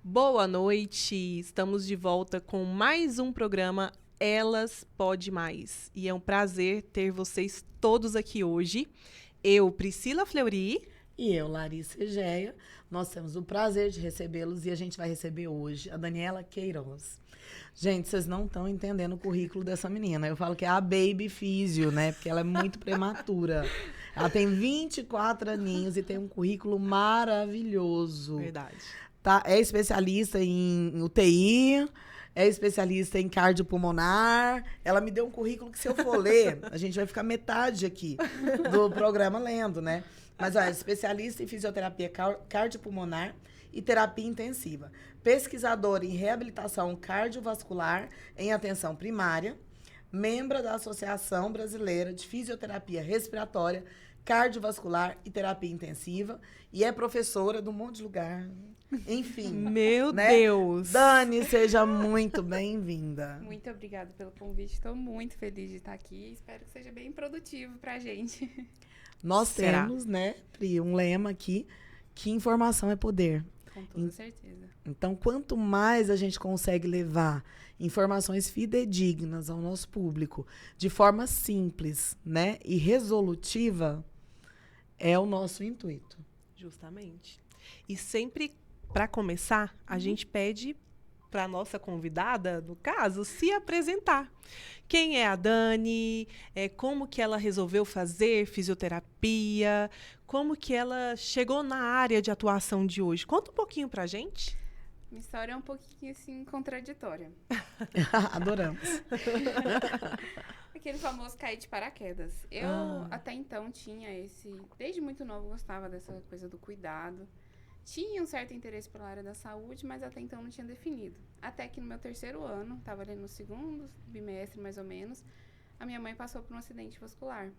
Boa noite, estamos de volta com mais um programa Elas Pode Mais. E é um prazer ter vocês todos aqui hoje. Eu, Priscila Fleury. E eu, Larissa Egeia. Nós temos o prazer de recebê-los e a gente vai receber hoje a Daniela Queiroz. Gente, vocês não estão entendendo o currículo dessa menina. Eu falo que é a baby físio, né? Porque ela é muito prematura. Ela tem 24 aninhos e tem um currículo maravilhoso. Verdade. Tá? É especialista em UTI, é especialista em cardiopulmonar. Ela me deu um currículo que, se eu for ler, a gente vai ficar metade aqui do programa lendo, né? Mas, olha, especialista em fisioterapia cardiopulmonar e terapia intensiva. Pesquisadora em reabilitação cardiovascular em atenção primária. Membro da Associação Brasileira de Fisioterapia Respiratória, Cardiovascular e Terapia Intensiva. E é professora de um monte de lugar. Enfim. Meu né? Deus! Dani, seja muito bem-vinda. Muito obrigada pelo convite. Estou muito feliz de estar aqui. Espero que seja bem produtivo para a gente. Nós temos, né, Pri, um lema aqui, que informação é poder. Com toda certeza. Então, quanto mais a gente consegue levar informações fidedignas ao nosso público, de forma simples, né, e resolutiva, é o nosso intuito. Justamente. E sempre, para começar, a gente pede para a nossa convidada, no caso, se apresentar. Quem é a Dani? Como que ela resolveu fazer fisioterapia? Como que ela chegou na área de atuação de hoje? Conta um pouquinho para a gente. Minha história é um pouquinho, assim, contraditória. Adoramos. Aquele famoso cair de paraquedas. Eu, até então, tinha desde muito novo, gostava dessa coisa do cuidado. Tinha um certo interesse pela área da saúde, mas até então não tinha definido. Até que no meu terceiro ano, estava ali no segundo bimestre, mais ou menos, a minha mãe passou por um acidente vascular.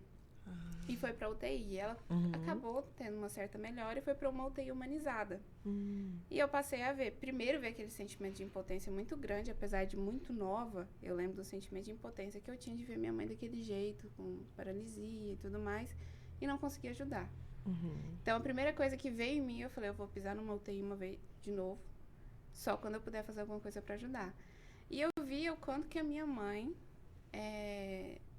E foi para UTI. Ela acabou tendo uma certa melhora e foi para uma UTI humanizada. E eu passei a ver aquele sentimento de impotência muito grande, apesar de muito nova. Eu lembro do sentimento de impotência que eu tinha de ver minha mãe daquele jeito, com paralisia e tudo mais, e não conseguia ajudar. Então, a primeira coisa que veio em mim, eu falei, eu vou pisar numa UTI uma vez de novo, só quando eu puder fazer alguma coisa para ajudar. E eu via o quanto que a minha mãe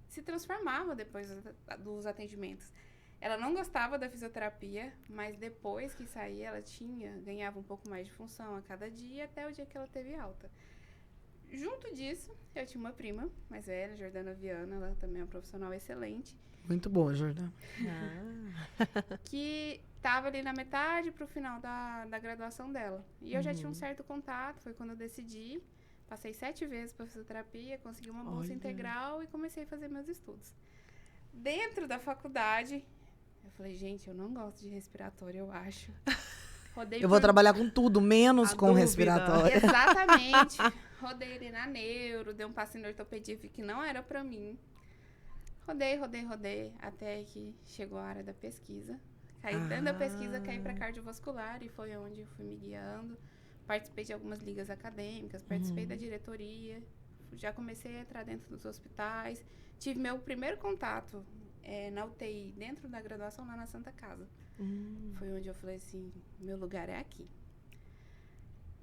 se transformava depois dos atendimentos. Ela não gostava da fisioterapia, mas depois que saía, ela ganhava um pouco mais de função a cada dia, até o dia que ela teve alta. Junto disso, eu tinha uma prima mais velha, Jordana Viana, ela também é uma profissional excelente. Muito boa, Jordana. Que estava ali na metade para o final da graduação dela. E eu já tinha um certo contato, foi quando eu decidi. Passei 7 vezes para fisioterapia, consegui uma bolsa integral e comecei a fazer meus estudos. Dentro da faculdade, eu falei, gente, eu não gosto de respiratório, eu acho. Eu vou trabalhar com tudo, menos com respiratório. Exatamente. Rodei ali na neuro, dei um passinho na ortopedia, vi que não era para mim. Rodei, até que chegou a área da pesquisa. Caí dentro da pesquisa, caí para cardiovascular e foi onde eu fui me guiando. Participei de algumas ligas acadêmicas, participei da diretoria, já comecei a entrar dentro dos hospitais. Tive meu primeiro contato na UTI, dentro da graduação, lá na Santa Casa. Foi onde eu falei assim, meu lugar é aqui.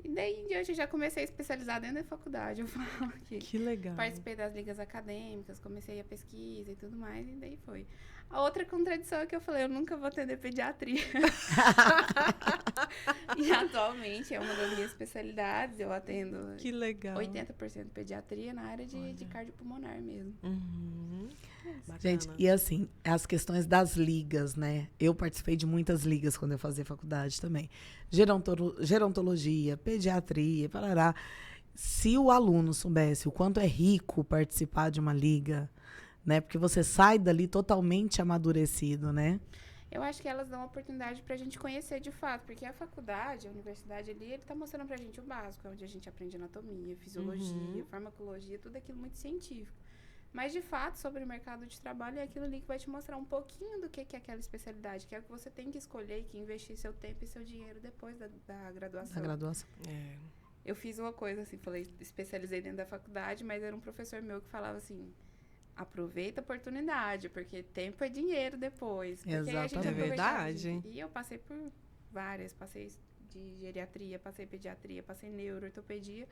E daí em diante eu já comecei a especializar dentro da faculdade. Eu falo que legal. Participei das ligas acadêmicas, comecei a pesquisa e tudo mais, e daí foi. A outra contradição é que eu falei, eu nunca vou atender pediatria. E atualmente é uma das minhas especialidades, eu atendo que legal. 80% pediatria na área de cardiopulmonar mesmo. Gente, e assim, as questões das ligas, né? Eu participei de muitas ligas quando eu fazia faculdade também. Gerontologia, pediatria, parará. Se o aluno soubesse o quanto é rico participar de uma liga, né? Porque você sai dali totalmente amadurecido, né? Eu acho que elas dão oportunidade pra gente conhecer de fato, porque a faculdade, a universidade ali, ele tá mostrando pra gente o básico, onde a gente aprende anatomia, fisiologia, farmacologia, tudo aquilo muito científico. Mas, de fato, sobre o mercado de trabalho, é aquilo ali que vai te mostrar um pouquinho do que é aquela especialidade, que é o que você tem que escolher e que investir seu tempo e seu dinheiro depois da graduação. Da graduação. Eu fiz uma coisa assim, especializei dentro da faculdade, mas era um professor meu que falava assim, aproveita a oportunidade, porque tempo é dinheiro depois. Porque Exatamente. a gente É verdade. E eu passei por várias, passei de geriatria, passei pediatria, passei neuro, ortopedia.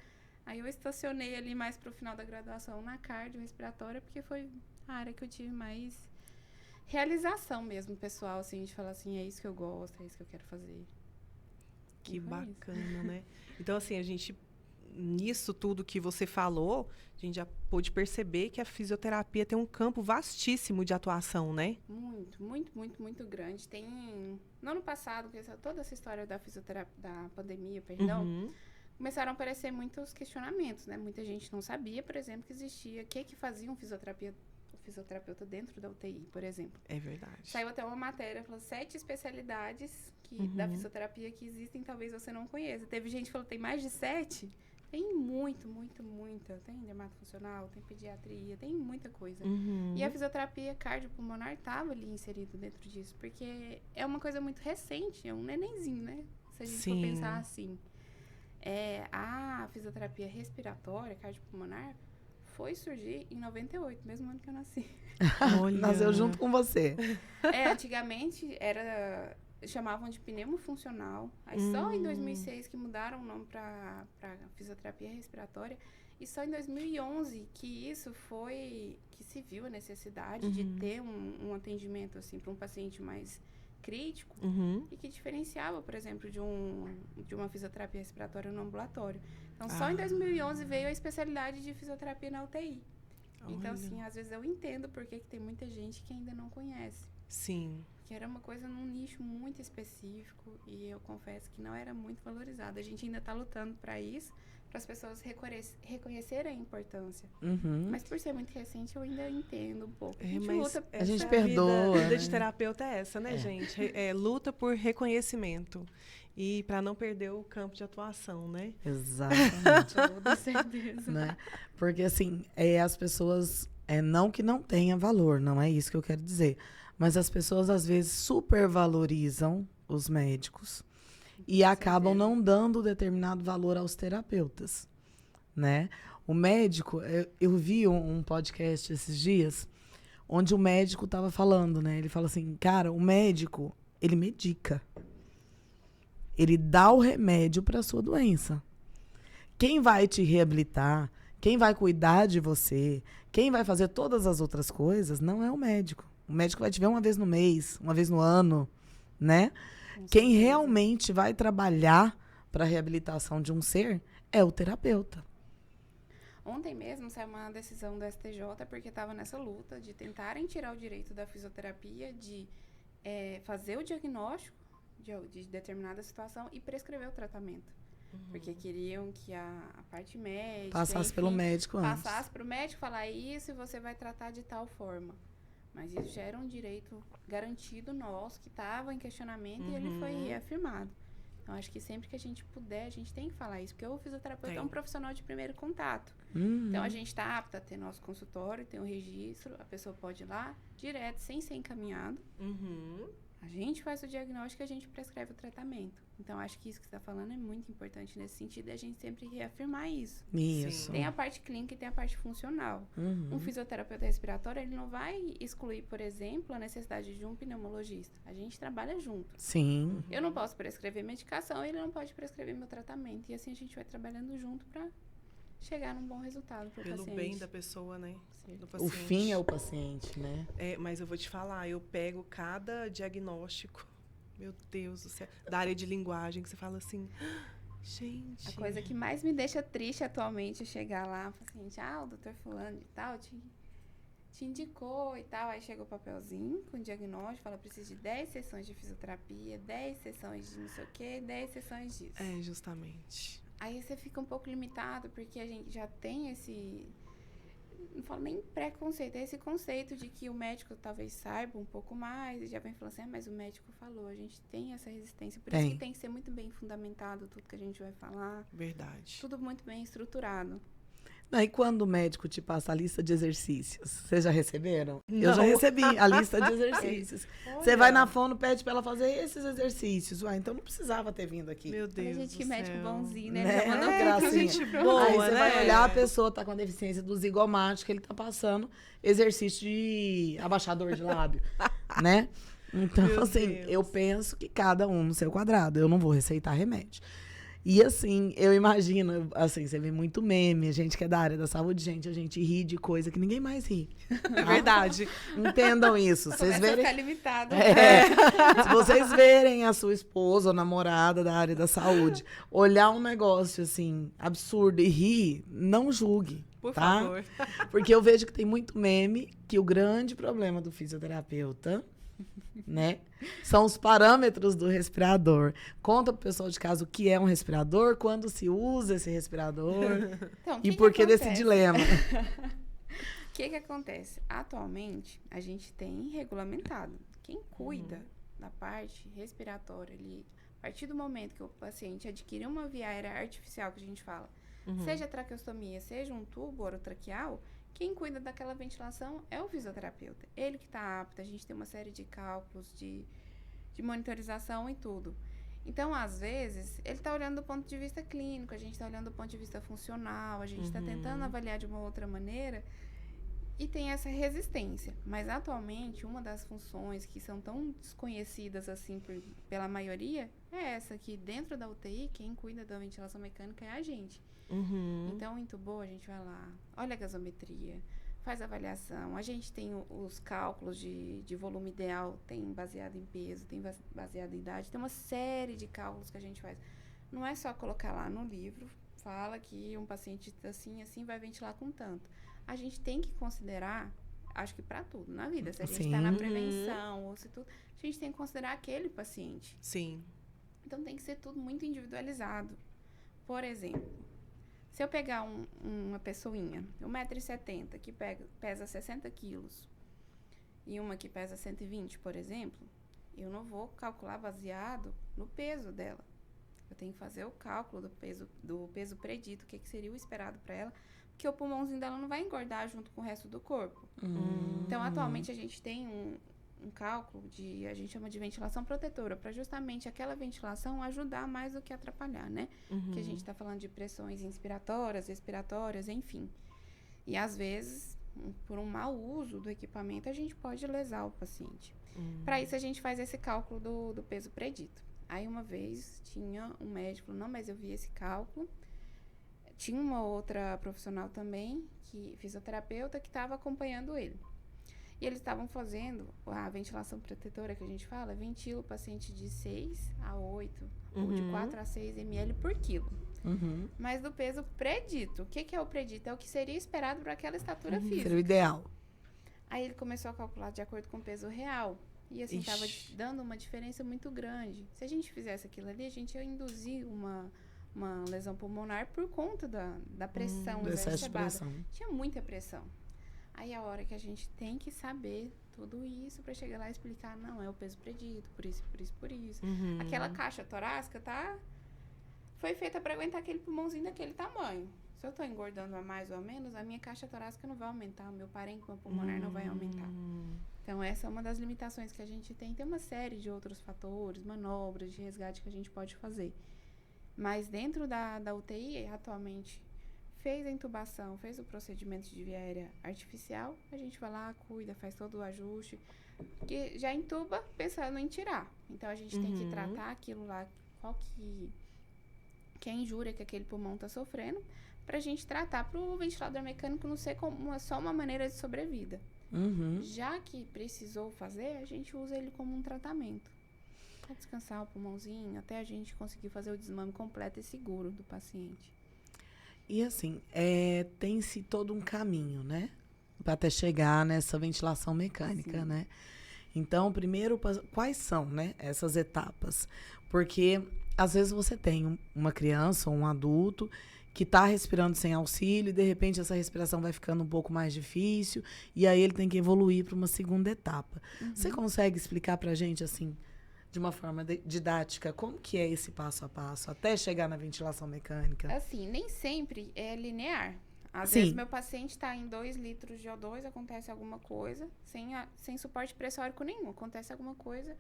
Aí eu estacionei ali mais pro final da graduação na cardiorrespiratória, porque foi a área que eu tive mais realização mesmo, pessoal, assim, de falar assim, é isso que eu gosto, é isso que eu quero fazer. Que bacana, né? Então, assim, nisso tudo que você falou, a gente já pôde perceber que a fisioterapia tem um campo vastíssimo de atuação, né? Muito grande. No ano passado, toda essa história da fisioterapia, da pandemia, perdão, começaram a aparecer muitos questionamentos, né? Muita gente não sabia, por exemplo, que existia, o que fazia um fisioterapeuta dentro da UTI, por exemplo. É verdade. Saiu até uma matéria falando 7 especialidades da fisioterapia que existem, talvez você não conheça. Teve gente que falou que tem mais de 7. Tem muita. Tem dermatofuncional, tem pediatria, tem muita coisa. E a fisioterapia cardiopulmonar estava ali inserido dentro disso, porque é uma coisa muito recente, é um nenenzinho, né? Se a gente for pensar assim. A fisioterapia respiratória, cardiopulmonar, foi surgir em 98, mesmo ano que eu nasci. Olha. Nasceu junto com você. Antigamente chamavam de pneumofuncional. Aí só em 2006 que mudaram o nome para fisioterapia respiratória. E só em 2011 que se viu a necessidade de ter um atendimento assim para um paciente mais crítico e que diferenciava, por exemplo, de uma fisioterapia respiratória no ambulatório. Então, só em 2011 veio a especialidade de fisioterapia na UTI. Então, assim, às vezes eu entendo porque que tem muita gente que ainda não conhece. Sim. Que era uma coisa num nicho muito específico e eu confesso que não era muito valorizado. A gente ainda está lutando para isso, para as pessoas reconhecerem a importância. Mas por ser muito recente, eu ainda entendo um pouco. A gente perdoa. A vida de terapeuta é essa, né, gente? Luta por reconhecimento. E para não perder o campo de atuação, né? Exatamente. Com certeza. Né? Porque, assim, as pessoas... não que não tenha valor, não é isso que eu quero dizer. Mas as pessoas, às vezes, supervalorizam os médicos e acabam não dando determinado valor aos terapeutas, né? O médico... Eu vi um podcast esses dias onde o médico estava falando, né? Ele fala assim, cara, o médico, ele medica. Ele dá o remédio para a sua doença. Quem vai te reabilitar, quem vai cuidar de você, quem vai fazer todas as outras coisas, não é o médico. O médico vai te ver uma vez no mês, uma vez no ano, né? Quem realmente vai trabalhar para a reabilitação de um ser é o terapeuta. Ontem mesmo saiu uma decisão do STJ, porque estava nessa luta de tentarem tirar o direito da fisioterapia de fazer o diagnóstico de determinada situação e prescrever o tratamento. Porque queriam que a parte médica... Passasse pelo médico antes. Passasse para o médico falar isso e você vai tratar de tal forma. Mas isso já era um direito garantido nosso, que estava em questionamento e ele foi reafirmado. Então, acho que sempre que a gente puder, a gente tem que falar isso. Porque o fisioterapeuta é um profissional de primeiro contato. Então, a gente está apto a ter nosso consultório, tem um registro, a pessoa pode ir lá direto, sem ser encaminhado. A gente faz o diagnóstico e a gente prescreve o tratamento. Então, acho que isso que você está falando é muito importante nesse sentido, e a gente sempre reafirmar isso. Isso. Tem a parte clínica e tem a parte funcional. Um fisioterapeuta respiratório, ele não vai excluir, por exemplo, a necessidade de um pneumologista. A gente trabalha junto. Sim. Eu não posso prescrever medicação, ele não pode prescrever meu tratamento. E assim a gente vai trabalhando junto para chegar num bom resultado para o paciente. Pelo bem da pessoa, né? Do O paciente. fim é o paciente, né? Mas eu vou te falar, eu pego cada diagnóstico, meu Deus do céu, da área de linguagem, que você fala assim, gente... A coisa que mais me deixa triste atualmente é chegar lá, o paciente, o doutor fulano de tal te indicou e tal. Aí chega o papelzinho com o diagnóstico, fala, preciso de 10 sessões de fisioterapia, 10 sessões de não sei o quê, 10 sessões disso. Justamente. Aí você fica um pouco limitado, porque a gente já tem esse... Não falo nem preconceito, é esse conceito de que o médico talvez saiba um pouco mais, e já vem falando assim, mas o médico falou, a gente tem essa resistência. Por isso que tem que ser muito bem fundamentado tudo que a gente vai falar. Verdade. Tudo muito bem estruturado. E quando o médico te passa a lista de exercícios? Vocês já receberam? Não. Eu já recebi a lista de exercícios. Você vai na fono, pede pra ela fazer esses exercícios. Então não precisava ter vindo aqui. Meu Deus gente, do que céu. médico bonzinho, né? Né? Já mandou Gracinha. gente boa, Aí você né? vai olhar, a pessoa tá com a deficiência do zigomático, ele tá passando exercício de abaixador de lábio, né? Então, Meu assim, Deus. eu penso que cada um no seu quadrado. Eu não vou receitar remédio. E, assim, eu imagino, assim, você vê muito meme, a gente que é da área da saúde, gente, a gente ri de coisa que ninguém mais ri. É verdade. Entendam isso. Vocês Começa a verem... ficar limitado. Se vocês verem a sua esposa ou namorada da área da saúde olhar um negócio, assim, absurdo e rir, não julgue. Por tá? favor. Porque eu vejo que tem muito meme que o grande problema do fisioterapeuta, né, são os parâmetros do respirador. Conta pro pessoal de casa o que é um respirador, quando se usa esse respirador Então, e por que desse dilema. O que acontece? Atualmente, a gente tem regulamentado. Quem cuida da parte respiratória ali, a partir do momento que o paciente adquire uma via aérea artificial, que a gente fala, seja traqueostomia, seja um tubo orotraqueal, quem cuida daquela ventilação é o fisioterapeuta. Ele que está apto, a gente tem uma série de cálculos, de monitorização e tudo. Então, às vezes, ele está olhando do ponto de vista clínico, a gente está olhando do ponto de vista funcional, a gente está tentando avaliar de uma outra maneira e tem essa resistência. Mas, atualmente, uma das funções que são tão desconhecidas assim pela maioria é essa, que dentro da UTI, quem cuida da ventilação mecânica é a gente. Então, entubou, a gente vai lá, olha a gasometria, faz a avaliação. A gente tem os cálculos de volume ideal, tem baseado em peso, tem baseado em idade, tem uma série de cálculos que a gente faz. Não é só colocar lá no livro, fala que um paciente assim vai ventilar com tanto. A gente tem que considerar, acho que para tudo na vida, se a gente está na prevenção ou se tudo, a gente tem que considerar aquele paciente. Sim. Então, tem que ser tudo muito individualizado. Por exemplo, se eu pegar uma pessoinha, 1,70 m, que pesa 60 quilos, e uma que pesa 120, por exemplo, eu não vou calcular baseado no peso dela. Eu tenho que fazer o cálculo do peso predito, o que seria o esperado para ela, porque o pulmãozinho dela não vai engordar junto com o resto do corpo. Então, atualmente, a gente tem um cálculo a gente chama de ventilação protetora, para justamente aquela ventilação ajudar mais do que atrapalhar, né? Que a gente está falando de pressões inspiratórias, expiratórias, enfim. E, às vezes, por um mau uso do equipamento, a gente pode lesar o paciente. Para isso, a gente faz esse cálculo do peso predito. Aí, uma vez, tinha um médico, não, mas eu vi esse cálculo. Tinha uma outra profissional também, fisioterapeuta, que estava acompanhando ele. E eles estavam fazendo a ventilação protetora, que a gente fala, ventila o paciente de 6 a 8, ou de 4 a 6 ml por quilo. Mas do peso predito. O que é o predito? É o que seria esperado para aquela estatura física. Seria o ideal. Aí ele começou a calcular de acordo com o peso real. E assim, estava dando uma diferença muito grande. Se a gente fizesse aquilo ali, a gente ia induzir uma lesão pulmonar por conta da pressão Do excesso de exacerbada. pressão. Tinha muita pressão. Aí a hora que a gente tem que saber tudo isso para chegar lá e explicar, não, é o peso predito, por isso, por isso, por isso. Aquela caixa torácica foi feita para aguentar aquele pulmãozinho daquele tamanho. Se eu estou engordando a mais ou a menos, a minha caixa torácica não vai aumentar, o meu parênquima pulmonar não vai aumentar. Então, essa é uma das limitações que a gente tem. Tem uma série de outros fatores, manobras de resgate que a gente pode fazer. Mas dentro da UTI, atualmente, fez a intubação, fez o procedimento de via aérea artificial, a gente vai lá, cuida, faz todo o ajuste, que já intuba pensando em tirar. Então, a gente tem que tratar aquilo lá, qual que é a injúria que aquele pulmão está sofrendo, para a gente tratar para o ventilador mecânico não ser só uma maneira de sobrevida. Já que precisou fazer, a gente usa ele como um tratamento. Para descansar o pulmãozinho, até a gente conseguir fazer o desmame completo e seguro do paciente. E assim, tem-se todo um caminho, né? Para até chegar nessa ventilação mecânica, né? Então, primeiro, quais são, né, essas etapas? Porque, às vezes, você tem uma criança ou um adulto que está respirando sem auxílio e, de repente, essa respiração vai ficando um pouco mais difícil e aí ele tem que evoluir para uma segunda etapa. Você consegue explicar para a gente, assim, de uma forma didática, como que é esse passo a passo até chegar na ventilação mecânica? Assim, nem sempre é linear. Às vezes, meu paciente está em 2 litros de O2, acontece alguma coisa, sem suporte pressórico nenhum. Acontece alguma coisa,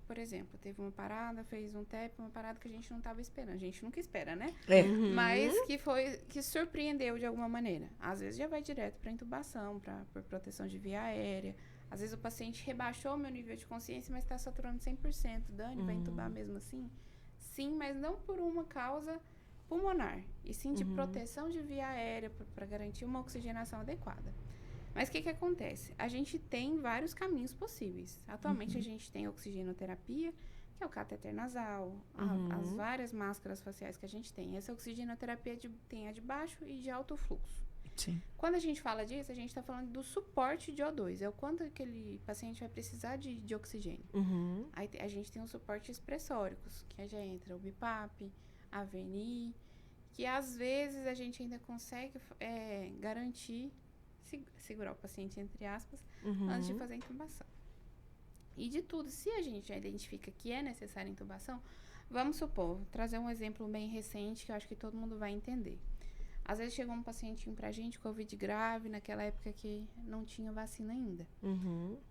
por exemplo, teve uma parada, fez um TEP, uma parada que a gente não estava esperando. A gente nunca espera, né? Mas que surpreendeu de alguma maneira. Às vezes já vai direto para intubação, por proteção de via aérea. Às vezes o paciente rebaixou o meu nível de consciência, mas está saturando 100%. Dani, vai entubar mesmo assim? Sim, mas não por uma causa pulmonar, e sim de proteção de via aérea para garantir uma oxigenação adequada. Mas o que acontece? A gente tem vários caminhos possíveis. Atualmente a gente tem oxigenoterapia, que é o catéter nasal, as várias máscaras faciais que a gente tem. Essa oxigenoterapia tem a de baixo e de alto fluxo. Sim. Quando a gente fala disso, a gente está falando do suporte de O2. É o quanto aquele paciente vai precisar de oxigênio. Aí a gente tem os suportes expressóricos, que aí já entra o BiPAP, a VNI, que às vezes a gente ainda consegue garantir, segurar o paciente, entre aspas, antes de fazer a intubação. E de tudo, se a gente já identifica que é necessária a intubação, vamos supor, vou trazer um exemplo bem recente que eu acho que todo mundo vai entender. Às vezes chegou um pacientinho pra gente, Covid grave, naquela época que não tinha vacina ainda.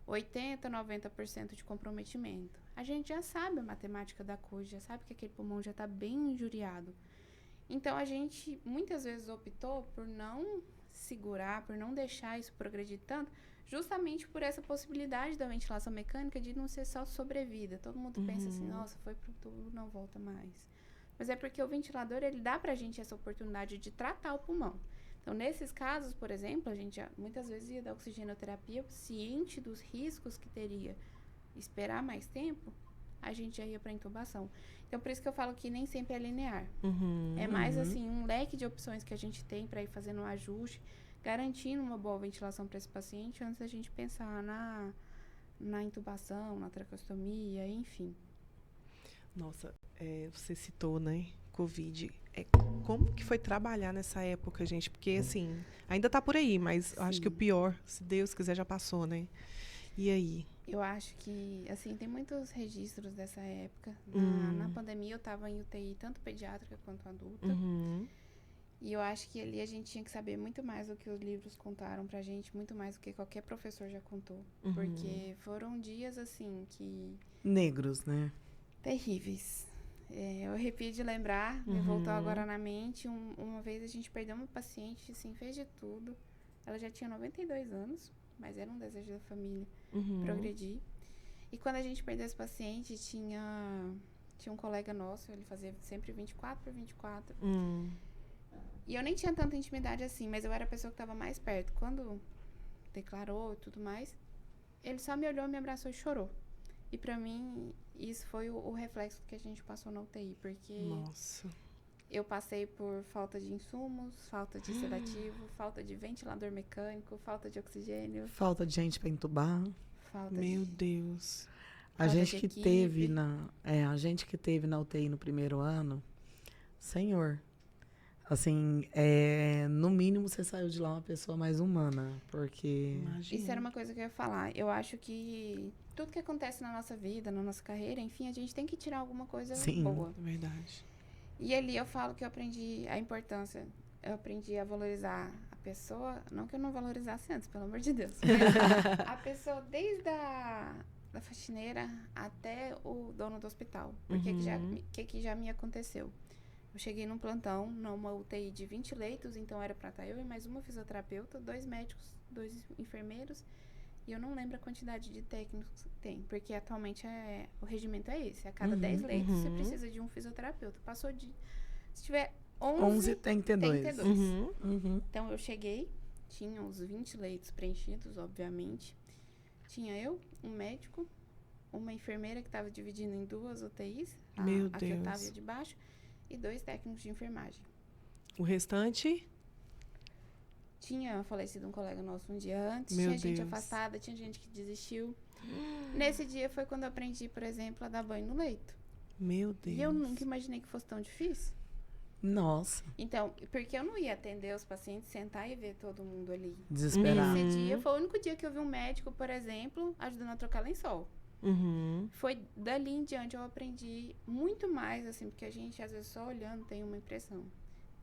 80%, 90% de comprometimento. A gente já sabe a matemática da coisa, já sabe que aquele pulmão já está bem injuriado. Então, a gente muitas vezes optou por não segurar, por não deixar isso progredir tanto, justamente por essa possibilidade da ventilação mecânica de não ser só sobrevida. Todo mundo pensa assim, nossa, foi pro tubo, não volta mais. Mas é porque o ventilador, ele dá pra gente essa oportunidade de tratar o pulmão. Então, nesses casos, por exemplo, a gente já, muitas vezes ia dar oxigenoterapia, ciente dos riscos que teria esperar mais tempo, a gente já ia para intubação. Então, por isso que eu falo que nem sempre é linear. É mais, assim, um leque de opções que a gente tem para ir fazendo um ajuste, garantindo uma boa ventilação para esse paciente, antes da gente pensar na intubação, na traqueostomia, enfim. Nossa, você citou, né, Covid. Como que foi trabalhar nessa época, gente? Porque, assim, ainda tá por aí, mas eu acho que o pior, se Deus quiser, já passou, né? E aí? Eu acho que, assim, tem muitos registros dessa época. Na pandemia, eu tava em UTI, tanto pediátrica quanto adulta. E eu acho que ali a gente tinha que saber muito mais do que os livros contaram pra gente, muito mais do que qualquer professor já contou. Porque foram dias, assim, que... Negros, né? Terríveis. Eu arrepio de lembrar, me voltou agora na mente. Uma vez a gente perdeu uma paciente, assim, fez de tudo. Ela já tinha 92 anos, mas era um desejo da família progredir. E quando a gente perdeu esse paciente, tinha um colega nosso, ele fazia sempre 24/24. E eu nem tinha tanta intimidade assim, mas eu era a pessoa que estava mais perto. Quando declarou e tudo mais, ele só me olhou, me abraçou e chorou. E pra mim, isso foi o reflexo que a gente passou na UTI, porque eu passei por falta de insumos, falta de sedativo, falta de ventilador mecânico, falta de oxigênio. Falta de gente pra entubar. Meu Deus. A gente que teve na UTI no primeiro ano, Senhor, assim, no mínimo você saiu de lá uma pessoa mais humana, porque... Imagina. Isso era uma coisa que eu ia falar. Eu acho que tudo que acontece na nossa vida, na nossa carreira, enfim, a gente tem que tirar alguma coisa boa. É verdade. E ali eu falo que eu aprendi a importância, eu aprendi a valorizar a pessoa, não que eu não valorizasse antes, pelo amor de Deus, mas a pessoa desde da faxineira até o dono do hospital. Porque que já me aconteceu? Eu cheguei num plantão, numa UTI de 20 leitos, então era pra estar eu e mais uma fisioterapeuta, 2 médicos, 2 enfermeiros, e eu não lembro a quantidade de técnicos que tem, porque atualmente o regimento é esse, a cada 10 leitos você precisa de um fisioterapeuta. Passou de... Se tiver 11 tem que ter 2. Então eu cheguei, tinha os 20 leitos preenchidos, obviamente. Tinha eu, um médico, uma enfermeira que estava dividindo em 2 UTIs, a que eu estava de baixo, e 2 técnicos de enfermagem. O restante? Tinha falecido um colega nosso um dia antes, tinha gente afastada, tinha gente que desistiu. Nesse dia foi quando eu aprendi, por exemplo, a dar banho no leito. Meu Deus. E eu nunca imaginei que fosse tão difícil. Nossa. Então, porque eu não ia atender os pacientes, sentar e ver todo mundo ali. Desesperado. Nesse dia, foi o único dia que eu vi um médico, por exemplo, ajudando a trocar lençol. Foi dali em diante eu aprendi muito mais, assim, porque a gente, às vezes, só olhando tem uma impressão.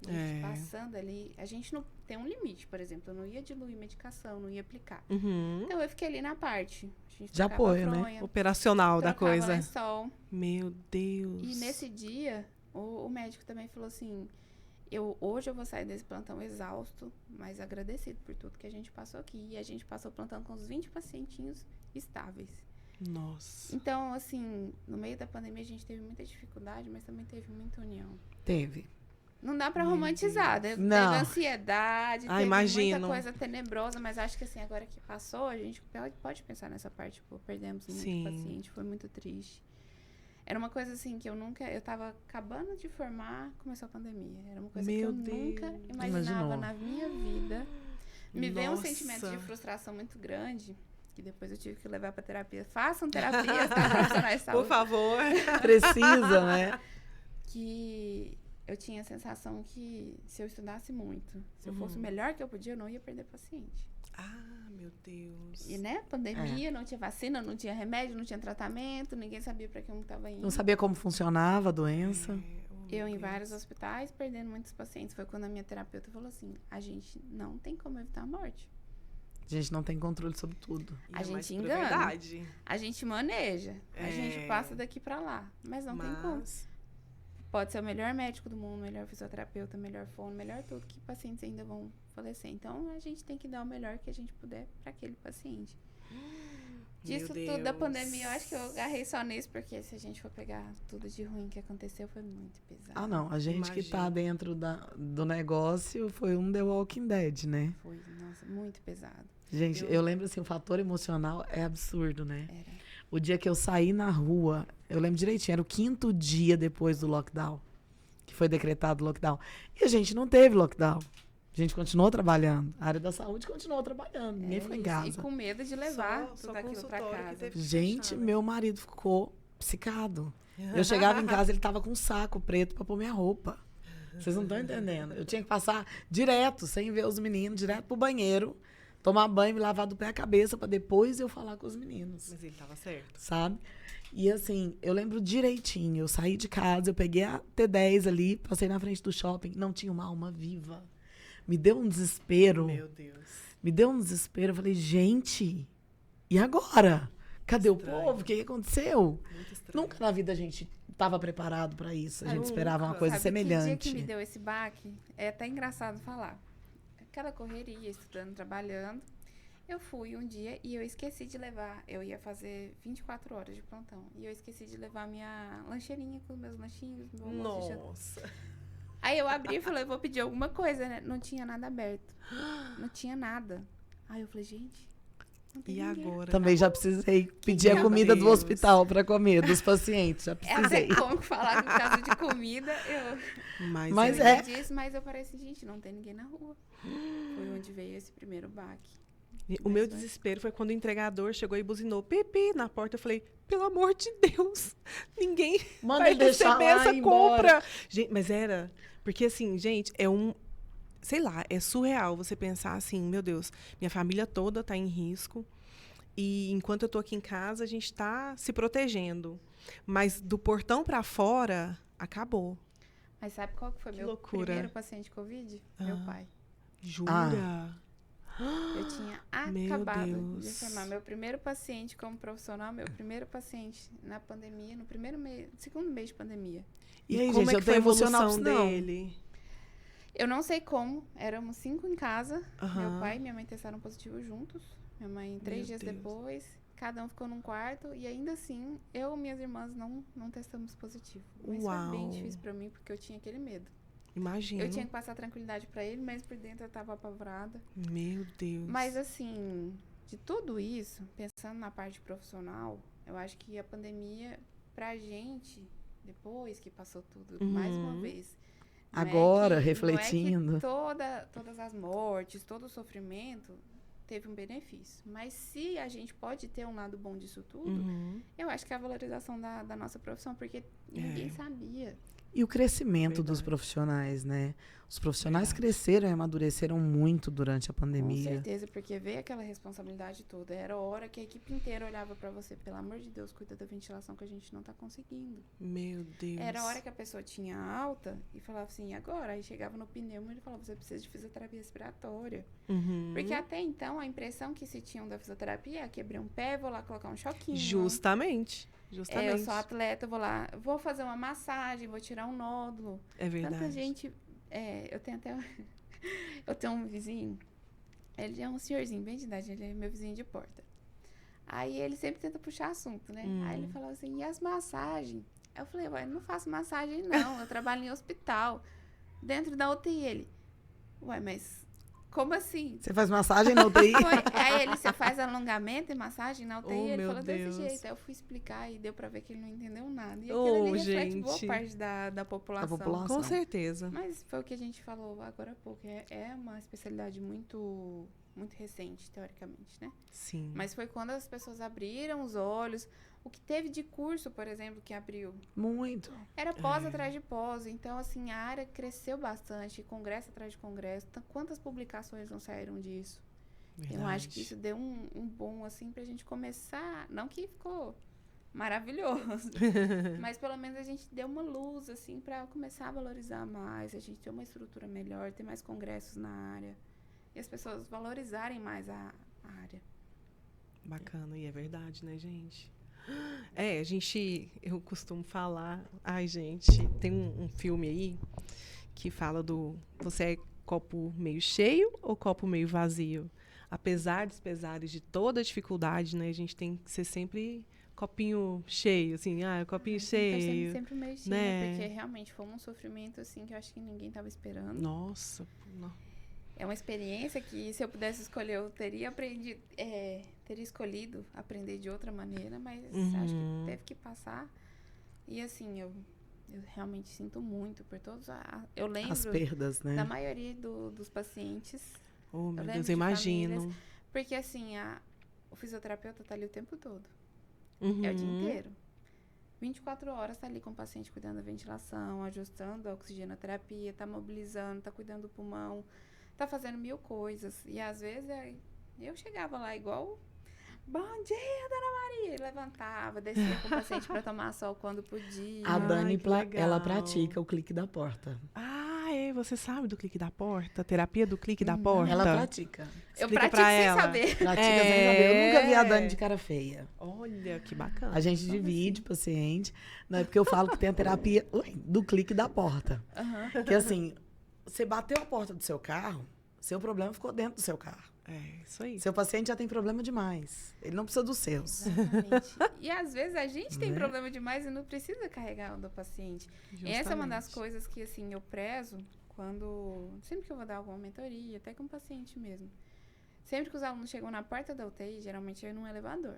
A gente passando ali, a gente não tem um limite, por exemplo, eu não ia diluir medicação, não ia aplicar. Então eu fiquei ali na parte. A gente de apoio, né? Operacional da coisa. Lençol. Meu Deus. E nesse dia, o médico também falou assim, Hoje eu vou sair desse plantão exausto, mas agradecido por tudo que a gente passou aqui. E a gente passou o plantão com uns 20 pacientinhos estáveis. Nossa. Então, assim, no meio da pandemia a gente teve muita dificuldade, mas também teve muita união. Teve. Não dá pra Meu romantizar, Deus. né? Não. Teve ansiedade, teve imagino. muita coisa tenebrosa, mas acho que assim, agora que passou, a gente pode pensar nessa parte, tipo, perdemos muito Sim. paciente, foi muito triste. Era uma coisa assim que eu tava acabando de formar, começou a pandemia. Era uma coisa Meu que eu nunca Deus. imaginava Imaginou. na minha vida. Me veio um Nossa. sentimento de frustração muito grande, que depois eu tive que levar pra terapia. Façam terapia, tá? Profissionais de Por saúde. favor. Precisa, né? Que eu tinha a sensação que se eu estudasse muito, se eu fosse o melhor que eu podia, eu não ia perder paciente. Ah, meu Deus. E, né, pandemia, não tinha vacina, não tinha remédio, não tinha tratamento, ninguém sabia pra que eu tava indo. Não sabia como funcionava a doença. Eu em vários hospitais, perdendo muitos pacientes. Foi quando a minha terapeuta falou assim, a gente não tem como evitar a morte. A gente não tem controle sobre tudo. A gente mais engana. verdade. A gente maneja, a gente passa daqui pra lá, mas não tem como. Pode ser o melhor médico do mundo, melhor fisioterapeuta, melhor fono, melhor tudo, que pacientes ainda vão falecer. Então, a gente tem que dar o melhor que a gente puder para aquele paciente. Disso tudo da pandemia, eu acho que eu agarrei só nisso, porque se a gente for pegar tudo de ruim que aconteceu, foi muito pesado. Ah, não. A gente que tá Imagino. dentro do negócio foi um The Walking Dead, né? Foi, nossa, muito pesado. Gente, eu lembro assim, o fator emocional é absurdo, né? Era. O dia que eu saí na rua, eu lembro direitinho, era o 5º dia depois do lockdown, que foi decretado o lockdown. E a gente não teve lockdown. A gente continuou trabalhando. A área da saúde continuou trabalhando. Ninguém foi em isso. casa. E com medo de levar Só tudo aquilo pra consultório que casa. teve que Gente, fechar, né? meu marido ficou psicado. Eu chegava em casa, ele tava com um saco preto pra pôr minha roupa. Vocês não estão entendendo. Eu tinha que passar direto, sem ver os meninos, direto pro banheiro, tomar banho, me lavar do pé à cabeça pra depois eu falar com os meninos. Mas ele tava certo. Sabe? E assim, eu lembro direitinho. Eu saí de casa, eu peguei a T10 ali, passei na frente do shopping, não tinha uma alma viva. Me deu um desespero. Meu Deus. Me deu um desespero. Eu falei, gente, e agora? Cadê Estranho. o povo? O que aconteceu? Muito estranho. Nunca na vida a gente estava preparado para isso. A gente Nunca. esperava uma coisa Sabe que semelhante. dia que me deu esse baque? É até engraçado falar. Aquela correria, estudando, trabalhando. Eu fui um dia e eu esqueci de levar. Eu ia fazer 24 horas de plantão. E eu esqueci de levar minha lancheirinha com meus lanchinhos. Meu almoço de jantar. Nossa. Aí eu abri e falei, vou pedir alguma coisa, né? Não tinha nada aberto. Não tinha nada. Aí eu falei, gente, não tem E ninguém. agora? Também já precisei pedir a Meu comida do Deus. hospital para comer, dos pacientes. Já É até precisei. como falar no caso de comida, eu Mas eu é. disse, mas eu falei assim, gente, não tem ninguém na rua. Foi onde veio esse primeiro baque. O meu desespero foi quando o entregador chegou e buzinou pipi na porta. Eu falei, pelo amor de Deus, ninguém Manda vai ele deixar receber lá essa e ir embora. compra. Gente, mas era... Porque assim, gente, é um... Sei lá, é surreal você pensar assim, meu Deus, minha família toda tá em risco. E enquanto eu tô aqui em casa, a gente tá se protegendo. Mas do portão pra fora, acabou. Mas sabe qual que foi Que meu loucura. primeiro paciente Covid? Meu Ah. pai. Jura? Eu tinha Meu acabado de Deus. formar meu primeiro paciente como profissional, meu primeiro paciente na pandemia, no primeiro mês, segundo mês de pandemia. E aí, como gente, é eu que foi a tenho emocional evolução pra isso, não. dele? Eu não sei como, éramos 5 em casa, Aham. meu pai e minha mãe testaram positivo juntos, minha mãe 3 Meu dias Deus. depois, cada um ficou num quarto, e ainda assim, eu e minhas irmãs não testamos positivo. Mas Uau. foi bem difícil pra mim, porque eu tinha aquele medo. Imagina. Eu tinha que passar tranquilidade pra ele, mas por dentro eu tava apavorada. Meu Deus. Mas assim, de tudo isso, pensando na parte profissional, eu acho que a pandemia, pra gente, depois que passou tudo, mais uma vez. não é Agora, que- refletindo. Não é que todas as mortes, todo o sofrimento teve um benefício. Mas se a gente pode ter um lado bom disso tudo, Uhum. eu acho que é a valorização da nossa profissão, porque ninguém sabia. E o crescimento dos Verdade. profissionais, né? Os profissionais Verdade. cresceram e amadureceram muito durante a Com pandemia. certeza, porque veio aquela responsabilidade toda. Era a hora que a equipe inteira olhava pra você, pelo amor de Deus, cuida da ventilação que a gente não tá conseguindo. Meu Deus. Era a hora que a pessoa tinha alta e falava assim, e agora? Aí chegava no pneumo e ele falava, você precisa de fisioterapia respiratória. Uhum. Porque até então, a impressão que se tinham da fisioterapia é quebrei um pé, vou lá colocar um choquinho. Justamente. Eu sou atleta, vou lá, vou fazer uma massagem, vou tirar um nódulo. É verdade. Tanta gente Eu tenho até... Eu tenho um vizinho, ele é um senhorzinho, bem de idade, ele é meu vizinho de porta. Aí ele sempre tenta puxar assunto, né? Aí ele falou assim, e as massagens? Eu falei, ué, não faço massagem não, eu trabalho em hospital, dentro da UTI. Ele, ué, mas como assim? Você faz massagem na UTI? Aí ele, você faz alongamento e massagem na UTI? Ele meu falou Deus. desse jeito. Aí eu fui explicar e deu pra ver que ele não entendeu nada. E aquilo ali reflete boa gente. parte da população. Com certeza. Mas foi o que a gente falou agora há pouco. É uma especialidade muito, muito recente, teoricamente, né? Sim. Mas foi quando as pessoas abriram os olhos. O que teve de curso, por exemplo, que abriu, Muito. era pós atrás de pós. Então, assim, a área cresceu bastante, congresso atrás de congresso. Quantas publicações não saíram disso? Verdade. Eu acho que isso deu um bom, assim, pra gente começar. Não que ficou maravilhoso, mas pelo menos a gente deu uma luz, assim, pra começar a valorizar mais. A gente ter uma estrutura melhor, ter mais congressos na área. E as pessoas valorizarem mais a área. Bacana, e é verdade, né, gente? Eu costumo falar, gente, tem um filme aí que fala do, você é copo meio cheio ou copo meio vazio? Apesar dos pesares de toda a dificuldade, né, a gente tem que ser sempre copinho cheio, assim, copinho cheio. Sempre meio cheio, né? Porque realmente foi um sofrimento, assim, que eu acho que ninguém estava esperando. Nossa, É uma experiência que, se eu pudesse escolher, eu teria aprendido, teria escolhido aprender de outra maneira, mas acho que teve que passar. E, assim, eu realmente sinto muito por todos. Eu lembro As perdas, né? da maioria dos pacientes. oh, meu lembro Deus, de eu imagino. famílias, porque, assim, o fisioterapeuta tá ali o tempo todo. Uhum. É o dia inteiro. 24 horas tá ali com o paciente cuidando da ventilação, ajustando a oxigenoterapia, tá mobilizando, tá cuidando do pulmão, tá fazendo 1000 coisas. E às vezes eu chegava lá igual, bom dia, dona Maria, e levantava, descia com o paciente para tomar sol quando podia. A Dani, que legal. ela pratica o clique da porta. Você sabe do clique da porta? Terapia do clique da porta? Ela pratica. Eu Explica pratico pra sem ela. saber. Pratica sem saber. Eu nunca vi a Dani de cara feia. Olha, que bacana. A gente divide paciente. Não é porque eu falo que tem a terapia do clique da porta. Uhum. Que assim, você bateu a porta do seu carro, seu problema ficou dentro do seu carro. Isso aí. Seu paciente já tem problema demais. Ele não precisa dos seus. Exatamente. E às vezes a gente tem Né? problema demais e não precisa carregar o do paciente. E essa é uma das coisas que, assim, eu prezo sempre que eu vou dar alguma mentoria, até com o paciente mesmo. Sempre que os alunos chegam na porta da UTI, geralmente é num elevador.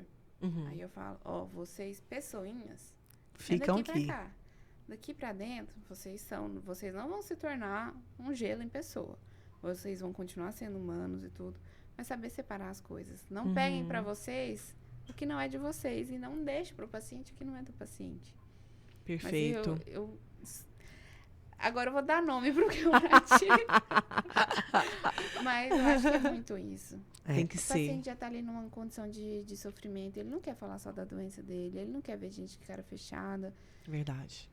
Aí eu falo, vocês, pessoinhas, Ficam daqui aqui. pra cá. Daqui pra dentro, vocês não vão se tornar um gelo em pessoa. Vocês vão continuar sendo humanos e tudo, mas saber separar as coisas. Não peguem pra vocês o que não é de vocês e não deixem pro paciente o que não é do paciente. Perfeito. Mas agora eu vou dar nome pro que eu pratico. Mas eu acho que é muito isso. Tem que O ser. paciente já tá ali numa condição de sofrimento. Ele não quer falar só da doença dele. Ele não quer ver gente de cara fechada. Verdade.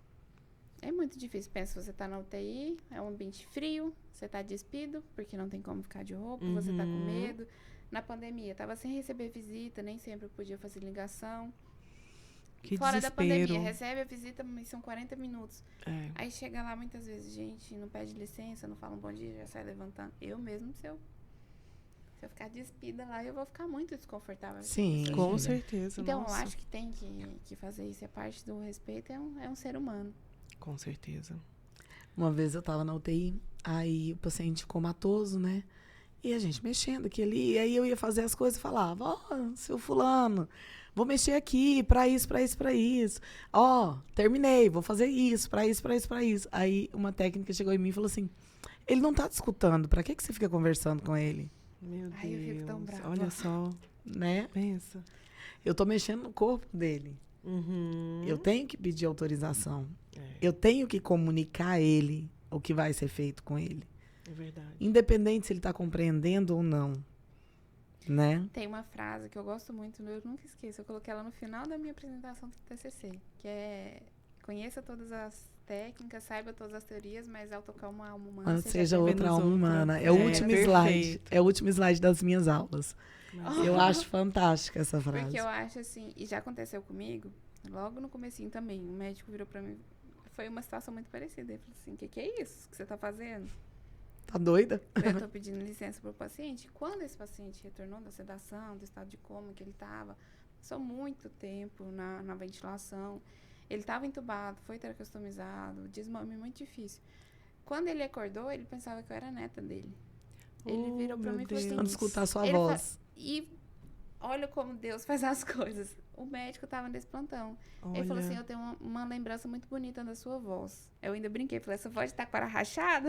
É muito difícil. Pensa, você tá na UTI, é um ambiente frio, você tá despido, porque não tem como ficar de roupa, você tá com medo. Na pandemia, tava sem receber visita, nem sempre podia fazer ligação. Que Fora da desespero. pandemia, recebe a visita, mas são 40 minutos. Aí chega lá muitas vezes, gente, não pede licença, não fala um bom dia, já sai levantando. Eu mesmo, se eu ficar despida lá, eu vou ficar muito desconfortável. Sim. Com certeza. Então, nossa. eu acho que tem que fazer isso. É parte do respeito, é um ser humano. Com certeza. Uma vez eu tava na UTI, aí o paciente comatoso, né? E a gente mexendo aqui ali, e aí eu ia fazer as coisas e falava, seu fulano, vou mexer aqui, pra isso. Terminei, vou fazer isso, pra isso. Aí uma técnica chegou em mim e falou assim, ele não tá te escutando, pra que você fica conversando com ele? Meu Deus. Ai, eu fico tão brava. Olha só. Né? Pensa. Eu tô mexendo no corpo dele. Eu tenho que pedir autorização. Eu tenho que comunicar a ele o que vai ser feito com ele. É verdade. Independente se ele está compreendendo ou não. Né? Tem uma frase que eu gosto muito, eu nunca esqueço. Eu coloquei ela no final da minha apresentação do TCC, que é: conheça todas as técnicas, saiba todas as teorias, mas ao tocar uma alma humana, Seja outra alma outra. humana. É o último slide. Perfeito. É o último slide das minhas aulas. Mas- Eu acho fantástica essa frase. Porque eu acho assim, e já aconteceu comigo, logo no comecinho também, o médico virou pra mim, foi uma situação muito parecida. Ele falou assim, o que é isso que você tá fazendo? Tá doida? Eu tô pedindo licença pro paciente. Quando esse paciente retornou da sedação, do estado de coma que ele tava, passou muito tempo na ventilação. Ele estava entubado, foi tracostomizado, desmame muito difícil. Quando ele acordou, ele pensava que eu era neta dele. Ele virou pra mim e falou assim... Quando escutar a sua voz. E olha como Deus faz as coisas. O médico estava nesse plantão. Olha. Ele falou assim, eu tenho uma lembrança muito bonita da sua voz. Eu ainda brinquei, falei, essa voz tá com a rachada?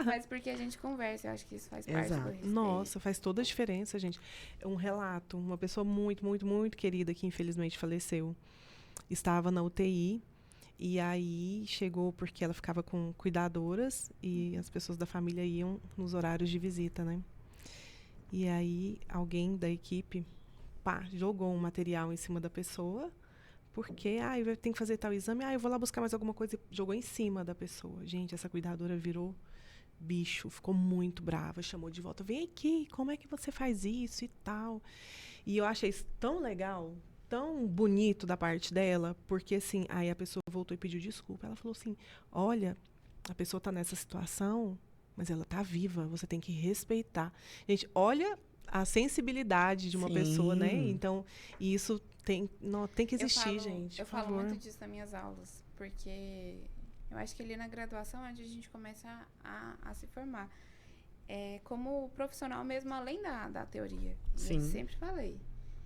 Mas porque a gente conversa, eu acho que isso faz parte do respeito. Nossa, faz toda a diferença, gente. Um relato, uma pessoa muito, muito, muito querida que infelizmente faleceu. Estava na UTI e aí chegou porque ela ficava com cuidadoras e as pessoas da família iam nos horários de visita, né? E aí alguém da equipe jogou um material em cima da pessoa porque eu tenho que fazer tal exame, eu vou lá buscar mais alguma coisa e jogou em cima da pessoa. Gente, essa cuidadora virou bicho, ficou muito brava, chamou de volta, vem aqui, como é que você faz isso e tal. E eu achei isso tão legal, tão bonito da parte dela, porque assim, aí a pessoa voltou e pediu desculpa. Ela falou assim, olha, a pessoa tá nessa situação, mas ela tá viva, você tem que respeitar. Gente, olha a sensibilidade de uma pessoa, né? Então, isso tem que existir, gente. Eu falo muito disso nas minhas aulas, porque eu acho que ali na graduação é onde a gente começa a se formar. Como profissional mesmo, além da teoria. Sim. Eu sempre falei.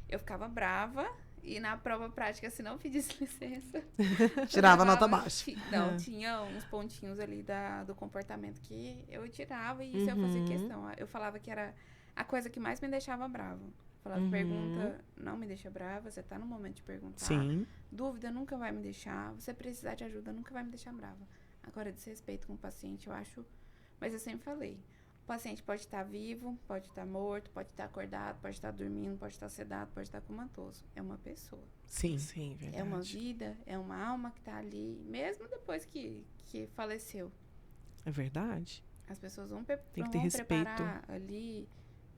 Eu ficava brava e na prova prática, se não pedisse licença... Tirava a nota baixa. Não, tinha uns pontinhos ali do comportamento que eu tirava e isso eu fazia questão. Eu falava que era a coisa que mais me deixava brava. Falava, pergunta não me deixa brava, você tá no momento de perguntar. Sim. Dúvida nunca vai me deixar, você precisar de ajuda nunca vai me deixar brava. Agora, desrespeito com o paciente, eu acho... Mas eu sempre falei, o paciente pode estar vivo, pode estar morto, pode estar acordado, pode estar dormindo, pode estar sedado, pode estar comatoso. É uma pessoa. Sim. Sim, verdade. É uma vida, é uma alma que tá ali, mesmo depois que faleceu. É verdade. As pessoas vão, Tem que ter respeito preparar ali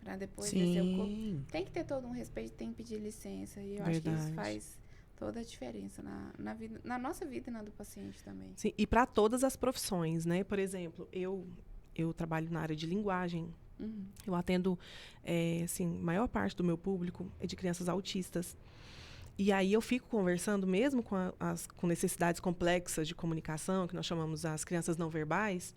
para depois descer o corpo. Tem que ter todo um respeito, tem que pedir licença. E eu acho que isso faz toda a diferença na nossa vida e na do paciente também. Sim, e para todas as profissões, né? Por exemplo, eu trabalho na área de linguagem. Eu atendo, assim, a maior parte do meu público é de crianças autistas. E aí eu fico conversando, mesmo com necessidades complexas de comunicação, que nós chamamos as crianças não verbais,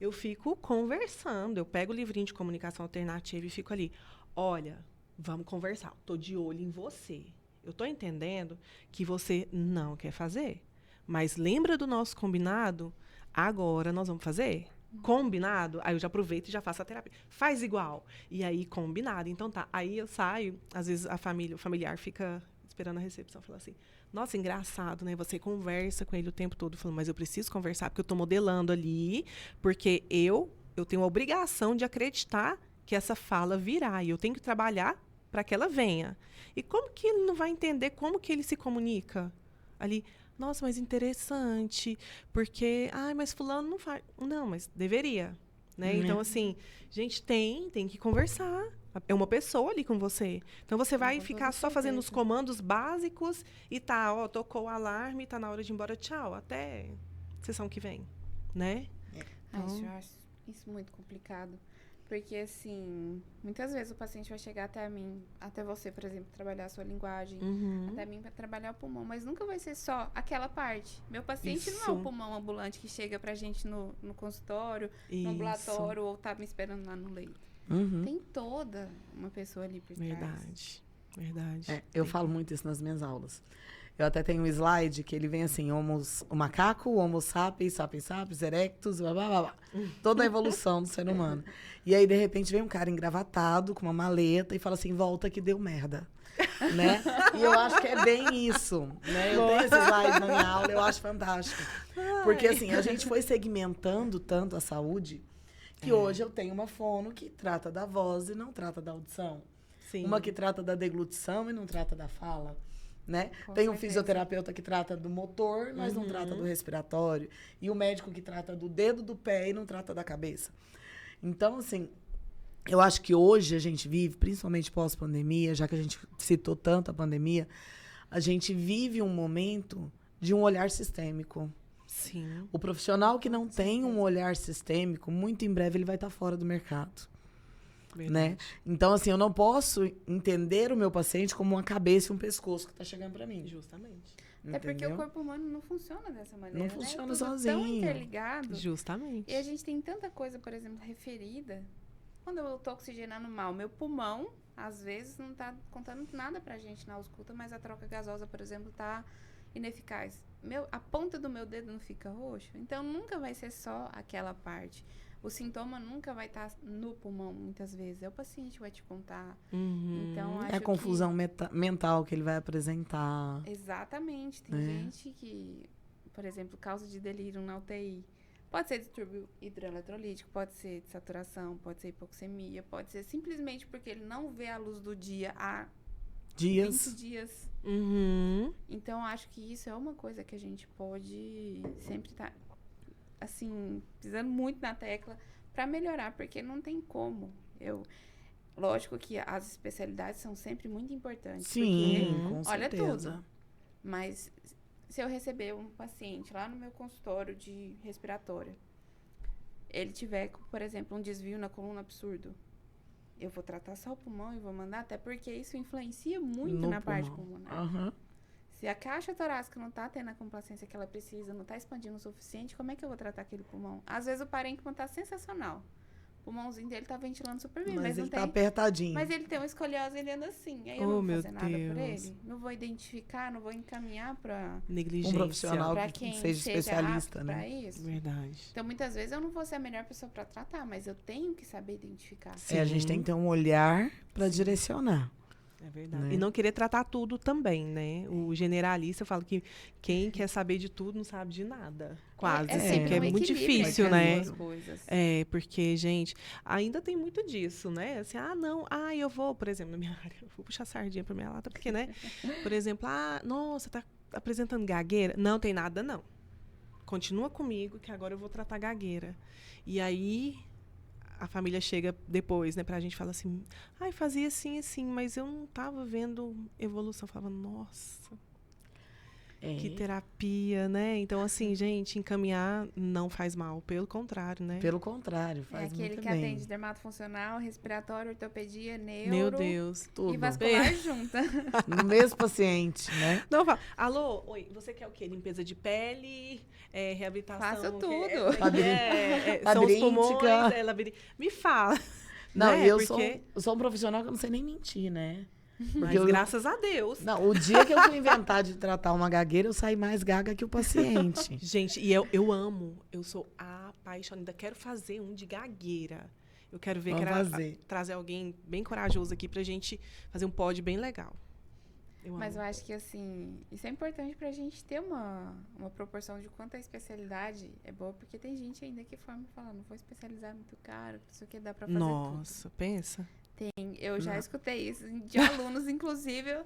eu fico conversando. Eu pego o livrinho de comunicação alternativa e fico ali. Olha, vamos conversar. Estou de olho em você. Eu estou entendendo que você não quer fazer. Mas lembra do nosso combinado? Agora nós vamos fazer? Combinado? Aí eu já aproveito e já faço a terapia. Faz igual. E aí, combinado. Então tá. Aí eu saio, às vezes o familiar fica esperando a recepção, fala assim, nossa, engraçado, né? Você conversa com ele o tempo todo, falando, mas eu preciso conversar porque eu tô modelando ali, porque eu tenho a obrigação de acreditar que essa fala virá, e eu tenho que trabalhar para que ela venha. E como que ele não vai entender como que ele se comunica? Ali, nossa, mas interessante, porque, mas fulano não faz. Não, mas deveria, né? Então, assim, gente, tem que conversar. É uma pessoa ali com você. Então, você vai ficar só fazendo os comandos básicos e tocou o alarme, tá na hora de ir embora, tchau, até sessão que vem, né? Eu acho isso muito complicado. Porque, assim, muitas vezes o paciente vai chegar até mim, até você, por exemplo, trabalhar a sua linguagem, até mim para trabalhar o pulmão, mas nunca vai ser só aquela parte. Meu paciente não é o pulmão ambulante que chega pra gente no consultório, no ambulatório, ou tá me esperando lá no leito. Tem toda uma pessoa ali por trás. Verdade. Eu falo muito isso nas minhas aulas. Eu até tenho um slide que ele vem assim, o macaco, o homo sapiens, sapiens erectus, blá, blá, blá, blá. Toda a evolução do ser humano. E aí, de repente, vem um cara engravatado, com uma maleta, e fala assim, volta que deu merda. Né? E eu acho que é bem isso. Né? Eu tenho esse slide na minha aula, eu acho fantástico. Porque, assim, a gente foi segmentando tanto a saúde, que hoje eu tenho uma fono que trata da voz e não trata da audição. Sim. Uma que trata da deglutição e não trata da fala. Né? Tem um fisioterapeuta que trata do motor, mas não trata do respiratório. E o médico que trata do dedo do pé e não trata da cabeça. Então, assim, eu acho que hoje a gente vive, principalmente pós-pandemia, já que a gente citou tanto a pandemia, a gente vive um momento de um olhar sistêmico. Sim. O profissional que não tem um olhar sistêmico, muito em breve ele vai estar fora do mercado. Verdade. Né? Então, assim, eu não posso entender o meu paciente como uma cabeça e um pescoço que está chegando para mim. Justamente. É porque Entendeu? o corpo humano não funciona dessa maneira. Não funciona né? É tudo sozinho. tão interligado. Justamente. E a gente tem tanta coisa, por exemplo, referida. Quando eu tô oxigenando mal, meu pulmão, às vezes, não tá contando nada pra gente na ausculta, mas a troca gasosa, por exemplo, tá ineficaz. A ponta do meu dedo não fica roxo, então nunca vai ser só aquela parte. O sintoma nunca vai estar no pulmão, muitas vezes. É o paciente que vai te contar. Uhum. Então, acho É a confusão mental que ele vai apresentar. Exatamente. Tem gente que, por exemplo, causa de delírio na UTI. Pode ser distúrbio hidroeletrolítico, pode ser desaturação, pode ser hipoxemia, pode ser simplesmente porque ele não vê a luz do dia há 20 dias. Uhum. Então, acho que isso é uma coisa que a gente pode sempre estar, assim, pisando muito na tecla para melhorar, porque não tem como. Lógico que as especialidades são sempre muito importantes. Sim, porque, com olha certeza. tudo. Mas se eu receber um paciente lá no meu consultório de respiratória, ele tiver, por exemplo, um desvio na coluna absurdo, eu vou tratar só o pulmão e vou mandar, até porque isso influencia muito na parte pulmonar. Uhum. Se a caixa torácica não está tendo a complacência que ela precisa, não está expandindo o suficiente, como é que eu vou tratar aquele pulmão? Às vezes o parênquima está sensacional. O pulmãozinho dele está ventilando super bem, mas ele não tá tem. apertadinho. Mas ele tem uma escoliose, ele anda assim. Aí eu não vou fazer nada por ele. Não vou identificar, não vou encaminhar para um profissional quem que seja especialista, né? Pra isso. Verdade. Então, muitas vezes eu não vou ser a melhor pessoa para tratar, mas eu tenho que saber identificar. A gente tem que ter um olhar para direcionar. É verdade. Né? E não querer tratar tudo também, né? O generalista, eu falo que quem quer saber de tudo não sabe de nada. Quase. sempre Porque é um muito equilíbrio difícil, entre as né? duas coisas. É, porque, gente, ainda tem muito disso, né? Assim, eu vou, por exemplo, na minha área, eu vou puxar sardinha pra minha lata, porque, né? Por exemplo, nossa, tá apresentando gagueira? Não tem nada, não. Continua comigo, que agora eu vou tratar gagueira. E aí, a família chega depois, né, pra gente falar assim, fazia assim, mas eu não tava vendo evolução. Eu falava, nossa, que terapia, né? Então, assim, gente, encaminhar não faz mal, pelo contrário, né? Pelo contrário, faz muito bem. É aquele que atende dermatofuncional, respiratório, ortopedia, neuro. Meu Deus, e vascular junta. No mesmo paciente, né? Não, fala, alô, oi, você quer o quê? Limpeza de pele, reabilitação? Faço tudo. São os Labiríntica. pulmões, me fala. Não, né? eu sou um profissional que eu não sei nem mentir, né? Mas graças a Deus. Não, o dia que eu fui inventar de tratar uma gagueira, eu saí mais gaga que o paciente. Gente, e eu amo, eu sou apaixonada, quero fazer um de gagueira. Eu quero ver, trazer alguém bem corajoso aqui pra gente fazer um pod bem legal. Mas eu acho que, assim, isso é importante pra gente ter uma proporção de quanto a especialidade é boa, porque tem gente ainda que forma e fala, não vou especializar muito caro, isso aqui dá pra fazer Nossa, pensa. Eu já escutei isso de alunos, inclusive.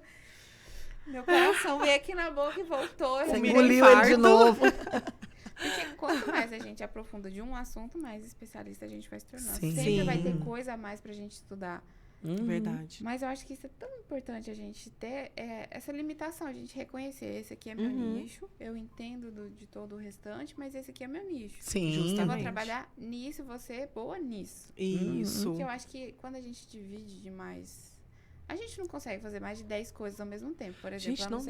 Meu coração veio aqui na boca e voltou. Você engoliu ele de novo. Porque quanto mais a gente aprofunda de um assunto, mais especialista a gente vai se tornando. Sim. Sempre vai ter coisa a mais pra gente estudar. Verdade. Mas eu acho que isso é tão importante a gente ter essa limitação, a gente reconhecer, esse aqui é meu nicho, eu entendo de todo o restante, mas esse aqui é meu nicho. Sim. Justamente. Eu vou trabalhar nisso, você é boa nisso. Isso. Porque eu acho que quando a gente divide demais, a gente não consegue fazer mais de 10 coisas ao mesmo tempo, por exemplo. Gente, não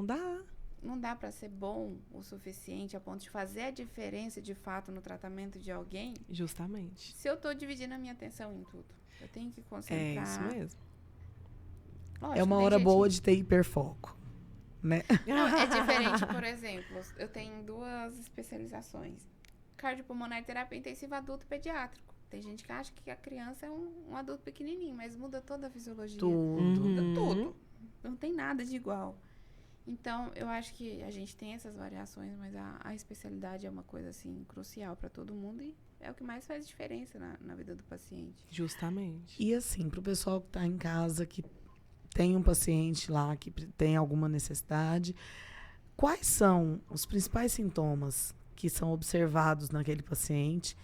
dá. Não dá pra ser bom o suficiente a ponto de fazer a diferença de fato no tratamento de alguém. Justamente. Se eu tô dividindo a minha atenção em tudo. Eu tenho que concentrar. É isso mesmo. Lógico, é uma hora boa de ter hiperfoco, né? Não, é diferente, por exemplo, eu tenho 2 especializações. Cardiopulmonar e terapia intensiva adulto e pediátrico. Tem gente que acha que a criança é um adulto pequenininho, mas muda toda a fisiologia. Muda tudo. Não tem nada de igual. Então, eu acho que a gente tem essas variações, mas a especialidade é uma coisa, assim, crucial para todo mundo e é o que mais faz diferença na vida do paciente. Justamente. E assim, pro pessoal que tá em casa, que tem um paciente lá, que tem alguma necessidade, quais são os principais sintomas que são observados naquele paciente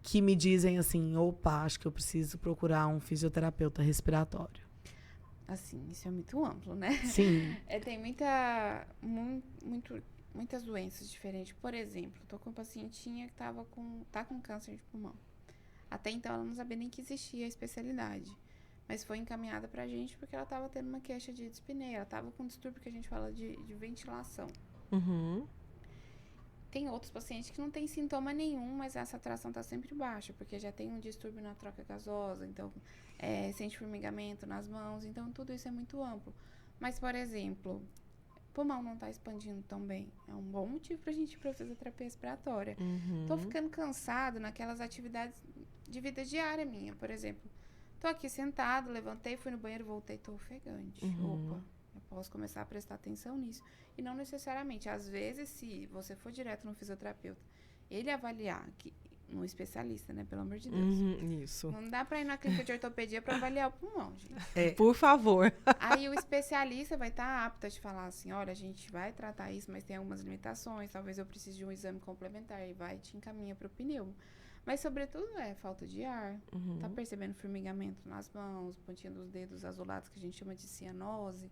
que me dizem assim, opa, acho que eu preciso procurar um fisioterapeuta respiratório? Assim, isso é muito amplo, né? Sim. Tem muitas doenças diferentes. Por exemplo, tô com uma pacientinha que tá com câncer de pulmão. Até então, ela não sabia nem que existia a especialidade. Mas foi encaminhada pra gente porque ela tava tendo uma queixa de dispneia. Ela tava com um distúrbio que a gente fala de ventilação. Uhum. Tem outros pacientes que não tem sintoma nenhum, mas a saturação tá sempre baixa, porque já tem um distúrbio na troca gasosa, então sente formigamento nas mãos, então tudo isso é muito amplo. Mas, por exemplo, o pulmão não tá expandindo tão bem. É um bom motivo pra gente ir pra fisioterapia respiratória. Uhum. Tô ficando cansado naquelas atividades de vida diária minha, por exemplo. Tô aqui sentado, levantei, fui no banheiro, voltei, tô ofegante. Opa, eu posso começar a prestar atenção nisso. E não necessariamente. Às vezes, se você for direto no fisioterapeuta, ele avaliar, um especialista, né? Pelo amor de Deus. Isso. Não dá pra ir na clínica de ortopedia pra avaliar o pulmão, gente. Por favor. Aí o especialista vai estar apto a te falar assim, olha, a gente vai tratar isso, mas tem algumas limitações, talvez eu precise de um exame complementar, e vai te encaminha pro pneumo. Mas, sobretudo, falta de ar. Tá percebendo formigamento nas mãos, pontinha dos dedos azulados, que a gente chama de cianose,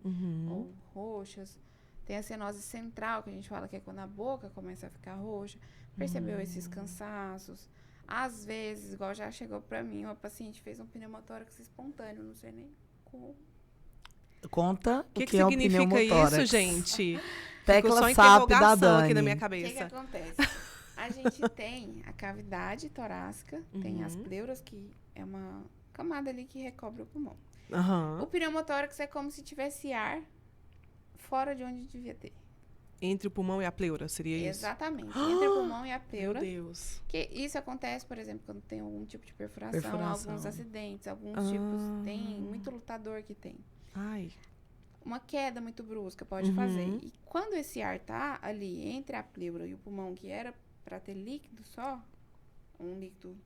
ou roxas. Tem a cianose central, que a gente fala que é quando a boca começa a ficar roxa. Percebeu esses cansaços? Às vezes, igual já chegou pra mim, uma paciente fez um pneumotórax espontâneo, não sei nem como. Conta O que é o significa pneumotórax. isso, gente? Tecla Ficou só SAP da interrogação Dani. aqui na minha O cabeça. que acontece? A gente tem a cavidade torácica, tem as pleuras, que é uma camada ali que recobre o pulmão. O pneumotórax é como se tivesse ar fora de onde devia ter. Entre o pulmão e a pleura, seria isso? Exatamente. Entre o pulmão e a pleura. Meu Deus. Que isso acontece, por exemplo, quando tem algum tipo de perfuração. Alguns acidentes, alguns tipos. Tem muito lutador que tem. Ai. Uma queda muito brusca pode fazer. E quando esse ar tá ali entre a pleura e o pulmão, que era para ter líquido só, um líquido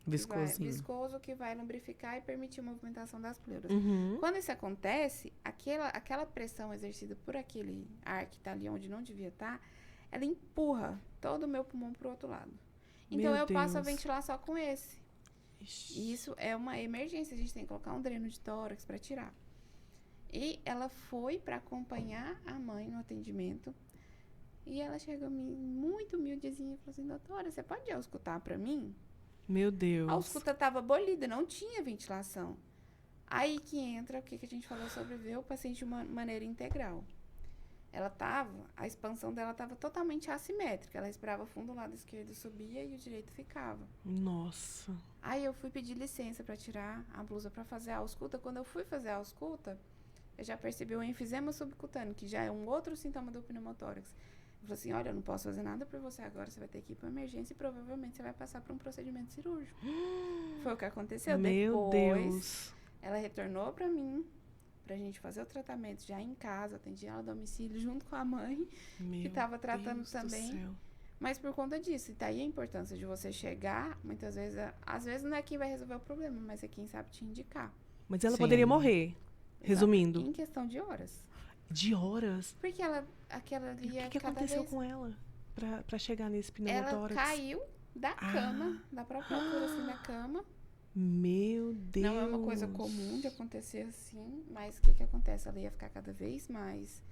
viscoso que vai lubrificar e permitir a movimentação das pleuras. Quando isso acontece, aquela pressão exercida por aquele ar que está ali onde não devia estar, ela empurra todo o meu pulmão para o outro lado. Então, eu passo a ventilar só com esse. E isso é uma emergência. A gente tem que colocar um dreno de tórax para tirar. E ela foi para acompanhar a mãe no atendimento. E ela chegou a mim muito humildezinha e falou assim, doutora, você pode auscultar para mim? Meu Deus. A ausculta estava abolida, não tinha ventilação. Aí que entra o que a gente falou sobre ver o paciente de uma maneira integral. A expansão dela estava totalmente assimétrica. Ela respirava fundo, o lado esquerdo subia e o direito ficava. Nossa. Aí eu fui pedir licença para tirar a blusa para fazer a ausculta. Quando eu fui fazer a ausculta, eu já percebi o enfisema subcutâneo, que já é um outro sintoma do pneumotórax. Eu falei assim, olha, eu não posso fazer nada por você agora, você vai ter que ir para emergência e provavelmente você vai passar por um procedimento cirúrgico. Foi o que aconteceu. Meu Depois, Deus. ela retornou para mim, pra gente fazer o tratamento já em casa, atendi ela a domicílio junto com a mãe, que estava tratando também. Mas por conta disso, e daí a importância de você chegar, muitas vezes, às vezes não é quem vai resolver o problema, mas é quem sabe te indicar. Mas ela poderia morrer, resumindo. Em questão de horas. De horas? Porque aquela ali E o que aconteceu com ela pra chegar nesse pneumotórax? Ela caiu da cama, da própria altura assim da cama. Meu Deus. Não é uma coisa comum de acontecer assim, mas o que acontece? Ela ia ficar cada vez mais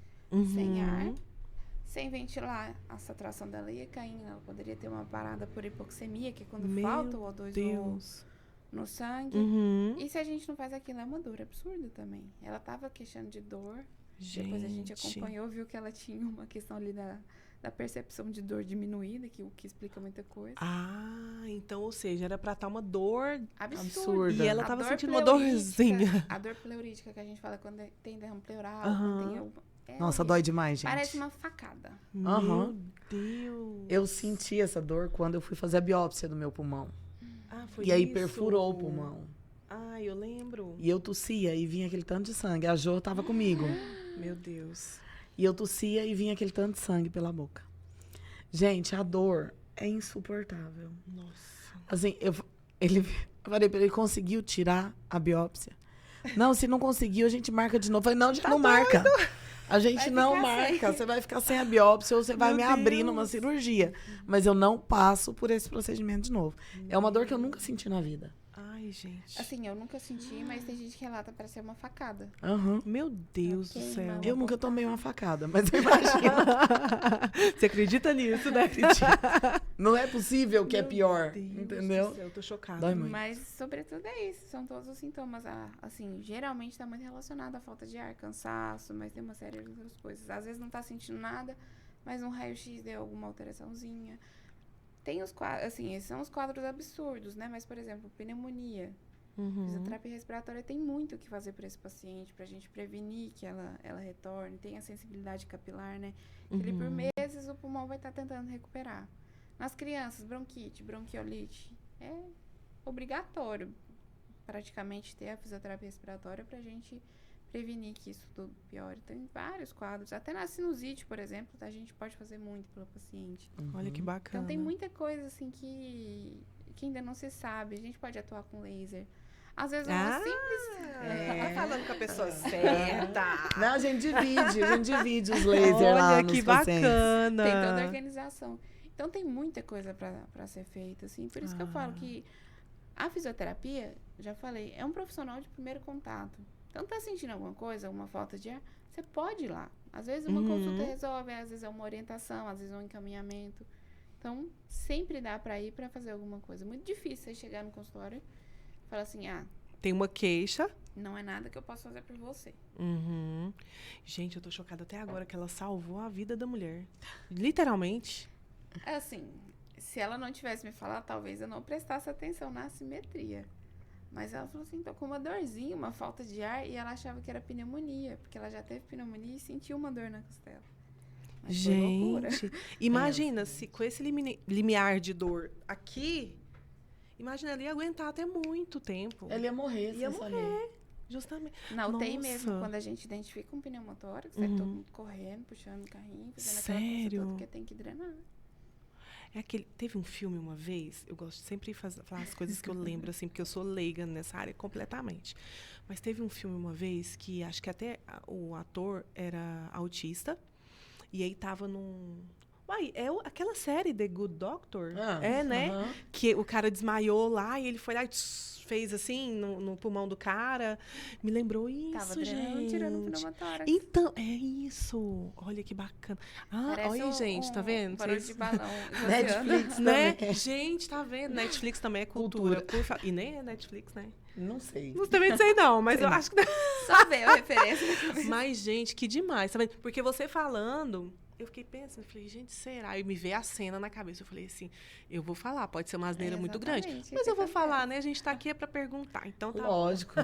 sem ar, sem ventilar. A saturação dela ia caindo, ela poderia ter uma parada por hipoxemia, que é quando falta o O2 no sangue. E se a gente não faz aquilo, é uma dor absurda também. Ela estava queixando de dor. Depois a gente acompanhou, viu que ela tinha uma questão ali da percepção de dor diminuída, o que explica muita coisa. Então, ou seja, era pra estar uma dor absurda. E ela tava sentindo uma dorzinha. A dor pleurítica que a gente fala quando tem derrame pleural, Nossa, dói demais, gente. Parece uma facada. Meu Deus. Eu senti essa dor quando eu fui fazer a biópsia do meu pulmão. Foi e aí isso? perfurou o pulmão. Eu lembro. E eu tossia e vinha aquele tanto de sangue. A Jo tava comigo. Meu Deus. E eu tossia e vinha aquele tanto de sangue pela boca. Gente, a dor é insuportável. Nossa. Assim, eu falei pra ele, conseguiu tirar a biópsia? Não, se não conseguiu, a gente marca de novo. Eu falei, não, a gente não marca. A gente não marca. Você vai ficar sem a biópsia ou você vai me abrir numa cirurgia. Mas eu não passo por esse procedimento de novo. É uma dor que eu nunca senti na vida. Ai, gente. Assim, eu nunca senti, mas tem gente que relata para ser uma facada. Aham. Meu Deus do Queima. céu. Eu nunca tomei uma facada, mas eu imagino. Você acredita nisso, né? Não é possível que é Meu pior, Deus entendeu? do céu, eu tô chocada. Dói muito. Mas, sobretudo, é isso. São todos os sintomas. Assim, geralmente tá muito relacionado à falta de ar, cansaço, mas tem uma série de outras coisas. Às vezes não tá sentindo nada, mas um raio-x deu alguma alteraçãozinha. Tem os quadros, assim, esses são os quadros absurdos, né? Mas, por exemplo, pneumonia. Uhum. Fisioterapia respiratória tem muito o que fazer para esse paciente, pra gente prevenir que ela retorne. Tem a sensibilidade capilar, né? Que ali por meses o pulmão vai estar tentando recuperar. Nas crianças, bronquite, bronquiolite, é obrigatório praticamente ter a fisioterapia respiratória pra gente prevenir que isso tudo piore. Tem vários quadros. Até na sinusite, por exemplo, a gente pode fazer muito pelo paciente. Olha que bacana. Então tem muita coisa assim que ainda não se sabe. A gente pode atuar com laser. Às vezes uma simples. Tá falando com a pessoa certa. Não, a gente divide os lasers lá Olha nos que pacientes. bacana. Tem toda a organização. Então tem muita coisa para ser feita, assim. Por isso que eu falo que a fisioterapia, já falei, é um profissional de primeiro contato. Então tá sentindo alguma coisa, alguma falta de ar, você pode ir lá. Às vezes uma consulta resolve, às vezes é uma orientação, às vezes é um encaminhamento. Então sempre dá para ir para fazer alguma coisa. Muito difícil você chegar no consultório e falar assim, Tem uma queixa. não é nada que eu posso fazer por você. Uhum. Gente, eu tô chocada até agora que ela salvou a vida da mulher. Literalmente. É assim, se ela não tivesse me falado, talvez eu não prestasse atenção na assimetria. Mas ela falou assim, tô com uma dorzinha, uma falta de ar, e ela achava que era pneumonia, porque ela já teve pneumonia e sentiu uma dor na costela. Mas foi loucura. Gente, imagina se com esse limiar de dor aqui, imagina ele ia aguentar até muito tempo. Ele ia morrer, Ia sem morrer. saber. Justamente. Na UTI Nossa. mesmo, quando a gente identifica um pneumotórax, sai todo mundo correndo, puxando o carrinho, fazendo aquela coisa Sério? toda, porque tem que drenar. Teve um filme uma vez, eu gosto de sempre falar as coisas que eu lembro, assim, porque eu sou leiga nessa área completamente. Mas teve um filme uma vez que acho que até o ator era autista, e aí tava num... Uai, aquela série The Good Doctor? Né? Aham. Que o cara desmaiou lá e ele foi lá e fez assim no pulmão do cara. Me lembrou isso, Tava drenando, gente. tirando o pneumotórax. Então, é isso. Olha que bacana. Parece olha aí, gente, tá vendo? barulho Vocês- de balão. Netflix né? também. Gente, tá vendo? Netflix também é cultura. E nem é Netflix, né? Não sei. Não também sei não, mas eu acho que... Só veio a referência. Mas, gente, que demais, tá vendo? Porque você falando... Eu fiquei pensando, falei, gente, será? E me veio a cena na cabeça. Eu falei assim, eu vou falar, pode ser uma asneira muito grande. Exatamente, Mas isso eu vou que falar, né? A gente tá aqui é pra perguntar. Então tá bom. Lógico.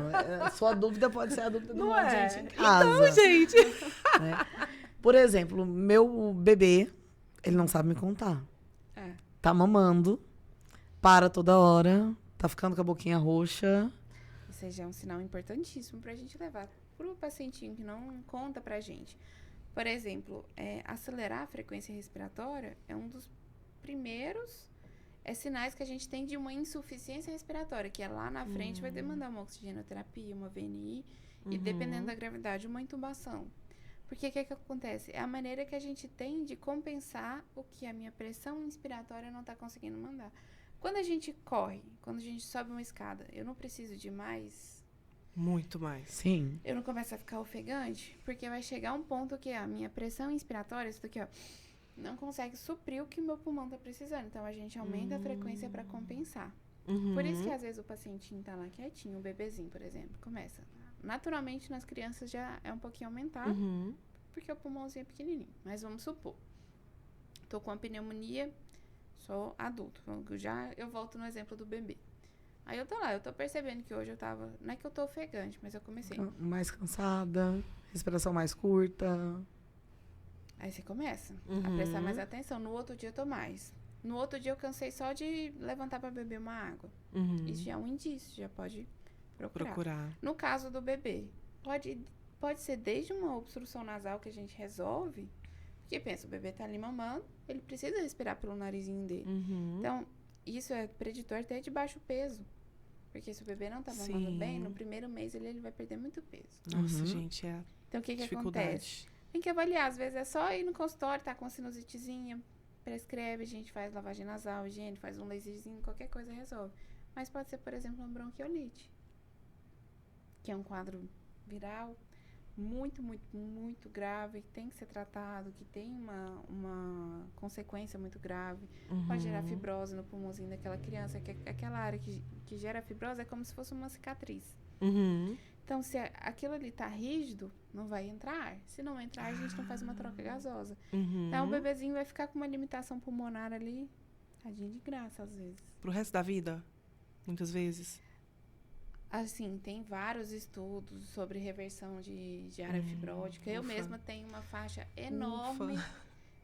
Sua dúvida pode ser a dúvida de Não uma é? gente em casa. Então, gente... Né? Por exemplo, meu bebê, ele não sabe me contar. É. Tá mamando, para toda hora, tá ficando com a boquinha roxa. Isso já é um sinal importantíssimo pra gente levar pro pacientinho que não conta pra gente. Por exemplo, acelerar a frequência respiratória é um dos primeiros sinais que a gente tem de uma insuficiência respiratória, que é lá na frente vai demandar uma oxigenoterapia, uma VNI e, dependendo da gravidade, uma intubação. Porque o que acontece? É a maneira que a gente tem de compensar o que a minha pressão inspiratória não está conseguindo mandar. Quando a gente corre, quando a gente sobe uma escada, eu não preciso de mais... Muito mais. Sim. Eu não começo a ficar ofegante, porque vai chegar um ponto que a minha pressão inspiratória, isso daqui, ó, não consegue suprir o que o meu pulmão tá precisando. Então, a gente aumenta a frequência para compensar. Por isso que, às vezes, o pacientinho tá lá quietinho, o bebezinho, por exemplo, começa. Naturalmente, nas crianças já é um pouquinho aumentado, porque o pulmãozinho é pequenininho. Mas vamos supor, tô com uma pneumonia, sou adulto. Eu volto no exemplo do bebê. Aí eu tô lá, eu tô percebendo que hoje eu tava... Não é que eu tô ofegante, mas eu comecei. Mais cansada, respiração mais curta. Aí você começa a prestar mais atenção. No outro dia eu tô mais. No outro dia eu cansei só de levantar pra beber uma água. Isso já é um indício, já pode procurar. No caso do bebê, pode ser desde uma obstrução nasal que a gente resolve. Porque pensa, o bebê tá ali mamando, ele precisa respirar pelo narizinho dele. Então, isso é preditor até de baixo peso. Porque se o bebê não tá mamando bem, no primeiro mês ele vai perder muito peso. Nossa, gente, é Então, o que dificuldade. acontece? Tem que avaliar. Às vezes é só ir no consultório, tá com uma sinusitezinha, prescreve, a gente faz lavagem nasal, higiene, faz um laserzinho, qualquer coisa resolve. Mas pode ser, por exemplo, uma bronquiolite, que é um quadro viral muito, muito, muito grave, que tem que ser tratado, que tem uma consequência muito grave. Pode gerar fibrose no pulmãozinho daquela criança, que aquela área que gera fibrose é como se fosse uma cicatriz. Então, se aquilo ali tá rígido, não vai entrar ar. Se não entrar ar, a gente não faz uma troca gasosa. Então, o bebezinho vai ficar com uma limitação pulmonar ali, tadinho de graça, às vezes. Pro resto da vida? Muitas vezes. Assim, tem vários estudos sobre reversão de área fibrótica. Eu mesma tenho uma faixa enorme,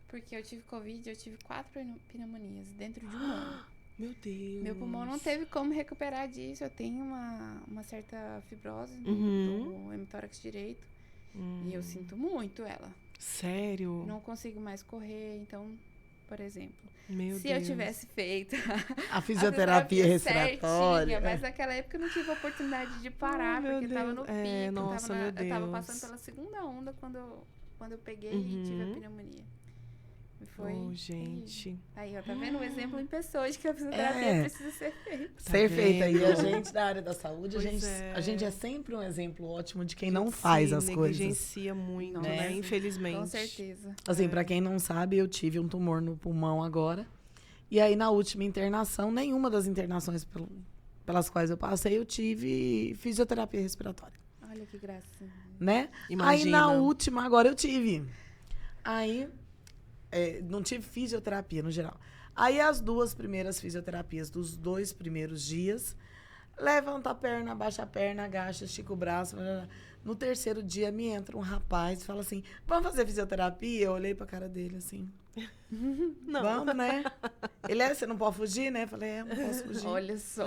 porque eu tive Covid, eu tive 4 pneumonias dentro de um ano. Meu Deus. Meu pulmão não teve como recuperar disso. Eu tenho uma certa fibrose do hemitórax direito. E eu sinto muito ela. Sério? Não consigo mais correr. Então, por exemplo, Meu se Deus. eu tivesse feito A fisioterapia respiratória. certinha, mas naquela época eu não tive a oportunidade de parar, meu porque tava no Deus. pico. Nossa, eu meu tava Deus. passando pela segunda onda quando eu peguei e tive a pneumonia. E foi gente. terrível. Aí, ó, tá vendo? Um exemplo em pessoa de que a fisioterapia precisa ser feita. Ser feita. E a vendo? gente da área da saúde, Pois a gente é sempre um exemplo ótimo de quem não Gente, faz se as coisas. negligencia muito, Nossa, né? Infelizmente. Com certeza. Assim, pra quem não sabe, eu tive um tumor no pulmão agora. E aí, na última internação, nenhuma das internações pelas quais eu passei, eu tive fisioterapia respiratória, Olha que gracinha. né? Imagina. Aí, na última, agora eu tive. Aí, não tive fisioterapia no geral. Aí, as 2 primeiras fisioterapias dos 2 primeiros dias, levanta a perna, abaixa a perna, agacha, estica o braço. Blá, blá, blá. No 3º dia, me entra um rapaz e fala assim, vamos fazer fisioterapia? Eu olhei pra cara dele assim... Não. Vamos, né? Ele você não pode fugir, né? Falei, eu não posso fugir. Olha só.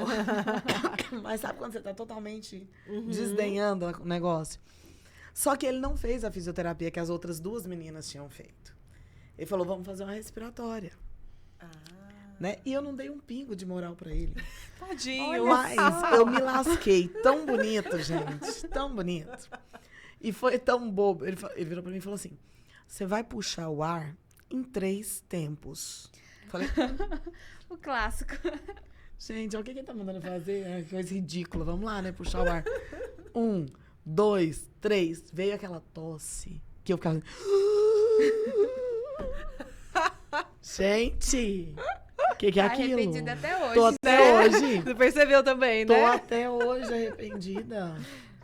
Mas sabe quando você tá totalmente desdenhando o negócio? Só que ele não fez a fisioterapia que as outras 2 meninas tinham feito. Ele falou, vamos fazer uma respiratória. Né? E eu não dei um pingo de moral pra ele. Tadinho. Mas eu me lasquei. Tão bonito, gente. Tão bonito. E foi tão bobo. Ele virou pra mim e falou assim, você vai puxar o ar em 3 tempos. Falei, O clássico. gente, olha o que ele tá mandando fazer. É coisa ridícula. Vamos lá, né? Puxar o ar. 1, 2, 3. Veio aquela tosse que eu ficava... Gente, o que é Tá aquilo? arrependida até hoje. Tô até hoje. Você percebeu também, Tô né? até hoje arrependida.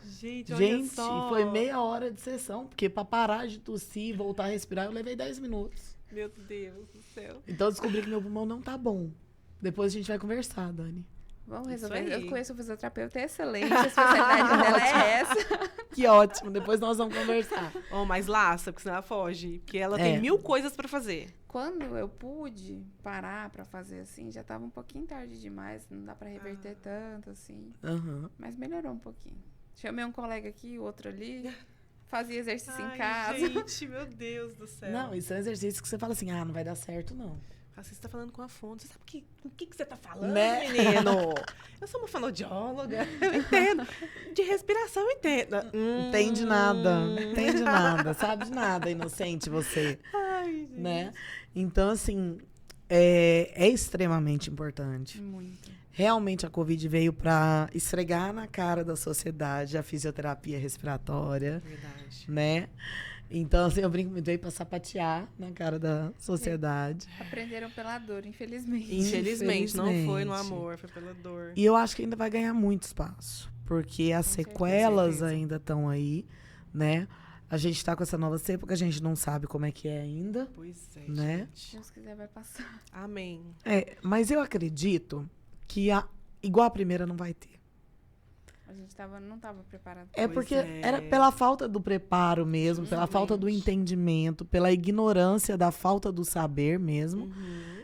Gente, olha Gente, só. foi meia hora de sessão, porque pra parar de tossir e voltar a respirar, eu levei 10 minutos. Meu Deus do céu. Então eu descobri que meu pulmão não tá bom. Depois a gente vai conversar, Dani. Vamos Isso resolver. aí. Eu conheço o fisioterapeuta, é excelente. A especialidade dela é essa. Que ótimo, depois nós vamos conversar. Oh, mas laça, porque senão ela foge. Porque ela tem 1000 coisas pra fazer. Quando eu pude parar pra fazer assim, já tava um pouquinho tarde demais. Não dá pra reverter tanto, assim. Aham. Mas melhorou um pouquinho. Chamei um colega aqui, o outro ali. Fazia exercício em Ai, casa. gente, meu Deus do céu. Não, isso é um exercício que você fala assim, não vai dar certo, não. Você está falando com a fonte. Você sabe o que você está falando, Né? menino? Eu sou uma fonoaudióloga. Eu entendo. De respiração, eu entendo. Entende nada, entende nada, sabe de nada, inocente você, Ai, gente. né? Então, assim, é extremamente importante. Muito. Realmente a Covid veio para esfregar na cara da sociedade a fisioterapia respiratória, Verdade. né? Então, assim, eu brinco muito, veio para sapatear na cara da sociedade. Aprenderam pela dor, infelizmente. Infelizmente, não foi no Infelizmente. amor, foi pela dor. E eu acho que ainda vai ganhar muito espaço, porque as Com sequelas certeza. ainda estão aí, né? A gente está com essa nova cepa que a gente não sabe como é que é ainda, Pois é, né? Se gente. Deus quiser, vai passar. Amém. Mas eu acredito que igual a primeira não vai ter. A gente não tava preparado. É Pois porque é. era pela falta do preparo mesmo, pela falta do Justamente. entendimento, pela ignorância da falta do saber mesmo,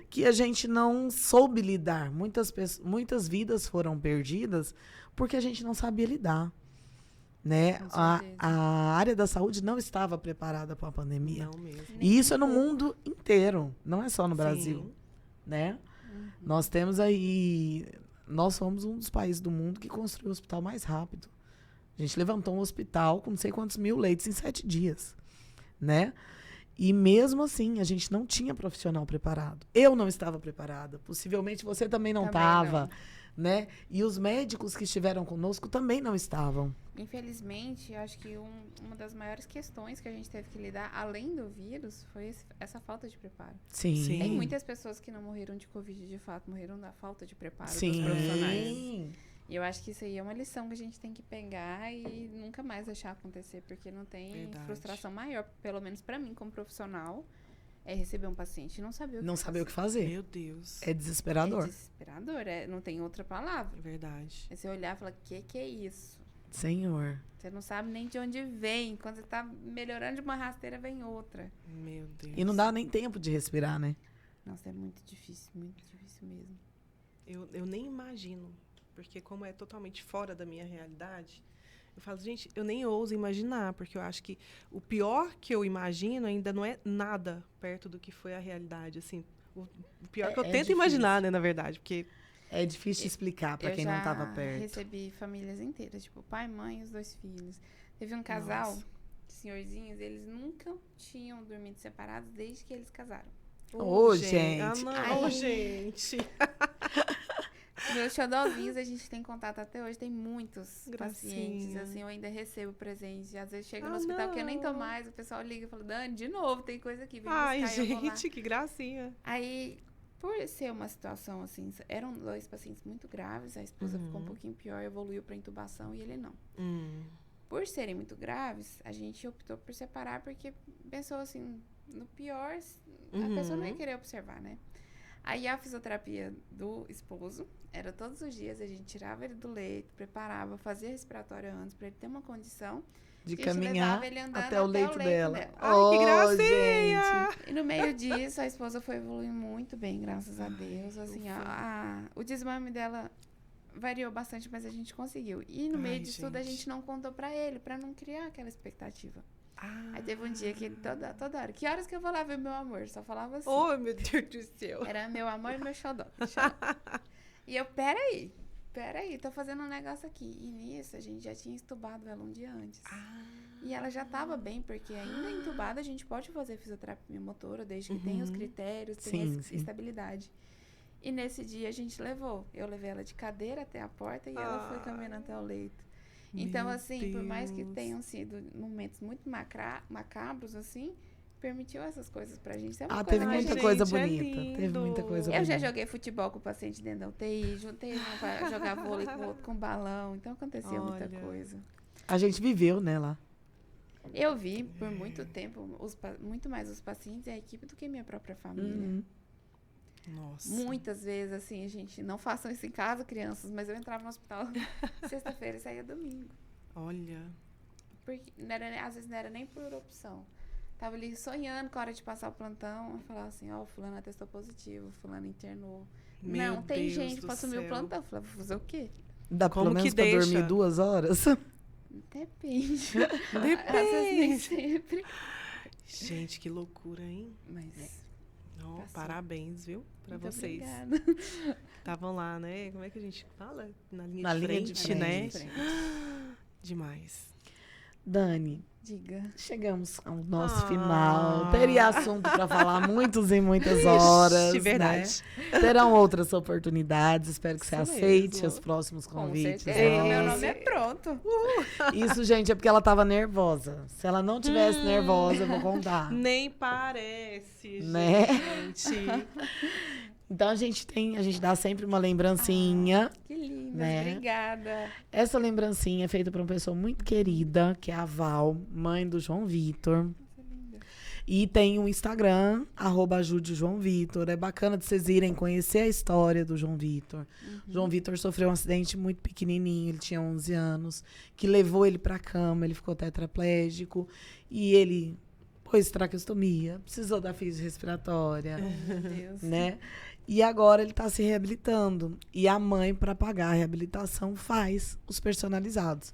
que a gente não soube lidar. Muitas vidas foram perdidas porque a gente não sabia lidar, né? Com A certeza. área da saúde não estava preparada para a pandemia. Não mesmo. E isso é no mundo inteiro, não é só no Sim. Brasil, né? Nós temos aí... Nós somos um dos países do mundo que construiu o hospital mais rápido. A gente levantou um hospital com não sei quantos 1000 leitos em 7 dias, né? E mesmo assim, a gente não tinha profissional preparado. Eu não estava preparada. Possivelmente você também não Também estava, né? E os médicos que estiveram conosco também não estavam. Infelizmente, eu acho que uma das maiores questões que a gente teve que lidar, além do vírus, foi essa falta de preparo. Sim. Tem muitas pessoas que não morreram de Covid de fato, morreram da falta de preparo dos Sim. profissionais. E eu acho que isso aí é uma lição que a gente tem que pegar e nunca mais deixar acontecer, porque não tem Verdade. frustração maior, pelo menos pra mim, como profissional, é receber um paciente e não saber o que Não saber o que fazer. Meu Deus. É desesperador. É desesperador, não tem outra palavra. Verdade. É você olhar e falar, que é isso? Senhor. Você não sabe nem de onde vem. Quando você tá melhorando de uma rasteira, vem outra. Meu Deus. E não dá nem tempo de respirar, né? Nossa, é muito difícil mesmo. Eu nem imagino, porque como é totalmente fora da minha realidade, eu falo, gente, eu nem ouso imaginar, porque eu acho que o pior que eu imagino ainda não é nada perto do que foi a realidade, assim. O pior que eu tento difícil. imaginar, né, na verdade, porque... É difícil explicar pra quem não tava Eu perto. já recebi famílias inteiras, tipo, pai, mãe e os 2 filhos. Teve um casal, Nossa. senhorzinhos, eles nunca tinham dormido separados desde que eles casaram. Ô, Ah, gente. não, Ai. gente. Meus xodózinhos, a gente tem contato até hoje, tem muitos pacientes, Gracinha. assim, eu ainda recebo presente. Às vezes chega Ah, no hospital que eu nem tô não. mais, o pessoal liga e fala, Dani, de novo, tem coisa aqui, vem Ai, buscar, e eu vou lá. gente, que gracinha. Aí, por ser uma situação assim, eram 2 pacientes muito graves, a esposa ficou um pouquinho pior, evoluiu para intubação e ele não. Por serem muito graves, a gente optou por separar porque pensou assim, no pior, a pessoa não ia querer observar, né? Aí a fisioterapia do esposo era todos os dias, a gente tirava ele do leito, preparava, fazia respiratório antes para ele ter uma condição. De A gente caminhar levava ele andando até o leito dela. Ai, que Ô, gracinha! gente. E no meio disso, a esposa foi evoluindo muito bem, graças a Deus. Assim, o desmame dela variou bastante, mas a gente conseguiu. E no meio disso tudo, a gente não contou pra ele, pra não criar aquela expectativa. Aí teve um dia que ele, toda hora, que horas que eu vou lá ver meu amor? Só falava assim. Oh, meu Deus do céu. Era meu amor e meu xodó. E eu, peraí, tô fazendo um negócio aqui. E nisso, a gente já tinha entubado ela um dia antes. E ela já tava bem, porque ainda entubada a gente pode fazer fisioterapia motora, desde que tenha os critérios, tenha Sim. estabilidade. E nesse dia a gente levou. Eu levei ela de cadeira até a porta e ela foi caminhando até o leito. Então, Meu assim, por mais que Deus. tenham sido momentos muito macabros, assim, permitiu essas coisas pra gente. Isso é uma Teve coisa que a muita gente- coisa gente, é bonita. Teve lindo. muita coisa Eu bonita. já joguei futebol com o paciente dentro da UTI, juntei um pra jogar vôlei com o outro com balão. Então acontecia muita Olha. coisa. A gente viveu, né, lá. Eu vi por muito tempo muito mais os pacientes e a equipe do que minha própria família. Nossa. Muitas vezes, assim, a gente não façam isso em casa, crianças, mas eu entrava no hospital sexta-feira e saía domingo. Olha. Porque às vezes não era nem por opção. Tava ali sonhando com a hora de passar o plantão, eu falava assim, ó, fulano atestou positivo, fulano internou. Meu não, tem Deus gente do pra assumir o céu. plantão. Eu falava, vou fazer o quê? Dá Como pelo menos que pra deixa? dormir 2 horas? Depende. Às vezes nem sempre. Gente, que loucura, hein? Mas, Ó, Passou. parabéns, viu? Pra muito vocês. obrigada. Estavam lá, né? Como é que a gente fala? Na linha, Na de, linha de frente, né? frente. Demais. Dani, Diga. chegamos ao nosso Ah. final. Teria assunto para falar muitas e muitas horas. De verdade. Né? Terão outras oportunidades. Espero que você Isso aceite mesmo. os próximos Com convites. certeza. Meu nossa. nome é pronto. Isso, gente, é porque ela tava nervosa. Se ela não tivesse nervosa, eu vou contar. Nem parece, Né? gente. Então a gente dá sempre uma lembrancinha. Que linda, Né? obrigada. Essa lembrancinha é feita por uma pessoa muito querida, que é a Val, mãe do João Vitor. E tem um Instagram, @ajudejoãovitor. É bacana de vocês irem conhecer a história do João Vitor. João Vitor sofreu um acidente muito pequenininho, ele tinha 11 anos, que levou ele pra cama, ele ficou tetraplégico e ele pôs traqueostomia, precisou da físio respiratória, Meu Deus. né? E agora ele está se reabilitando. E a mãe, para pagar a reabilitação, faz os personalizados.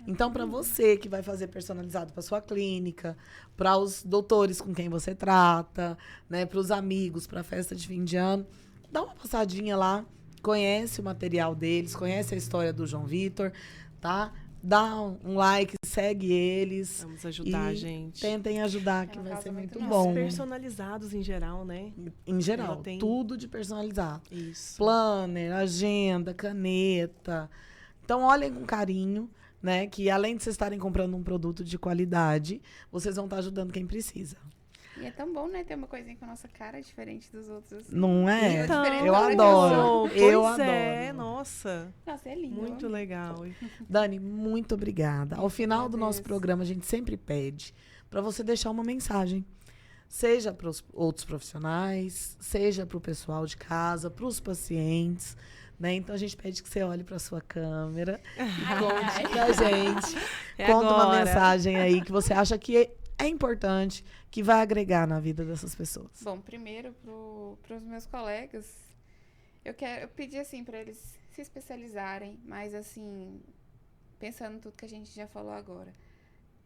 Então, para você que vai fazer personalizado para sua clínica, para os doutores com quem você trata, né, para os amigos, para a festa de fim de ano, dá uma passadinha lá, conhece o material deles, conhece a história do João Vitor, tá? dá um like, segue eles. Vamos ajudar, e gente. tentem ajudar, É que uma vai causa ser muito muito nossa. bom. Personalizados em geral, né? Em geral, Ela tem- tudo de personalizado. Isso. Planner, agenda, caneta. Então, olhem com carinho, né? Que além de vocês estarem comprando um produto de qualidade, vocês vão estar ajudando quem precisa. E é tão bom, né? Ter uma coisinha com a nossa cara diferente dos outros. Assim. Não é? Então, Eu adoro. Pois Eu é, adoro. nossa. Nossa, é lindo. Muito eu amei. legal. Dani, muito obrigada. Ao final do nosso agradeço. programa, a gente sempre pede para você deixar uma mensagem. Seja para os outros profissionais, seja para o pessoal de casa, para os pacientes. Né? Então, a gente pede que você olhe para a sua câmera e conte pra gente. É Conta uma agora. mensagem aí que você acha que é importante, que vai agregar na vida dessas pessoas. Bom, primeiro, para os meus colegas, eu pedi assim para eles se especializarem, mas assim, pensando em tudo que a gente já falou agora.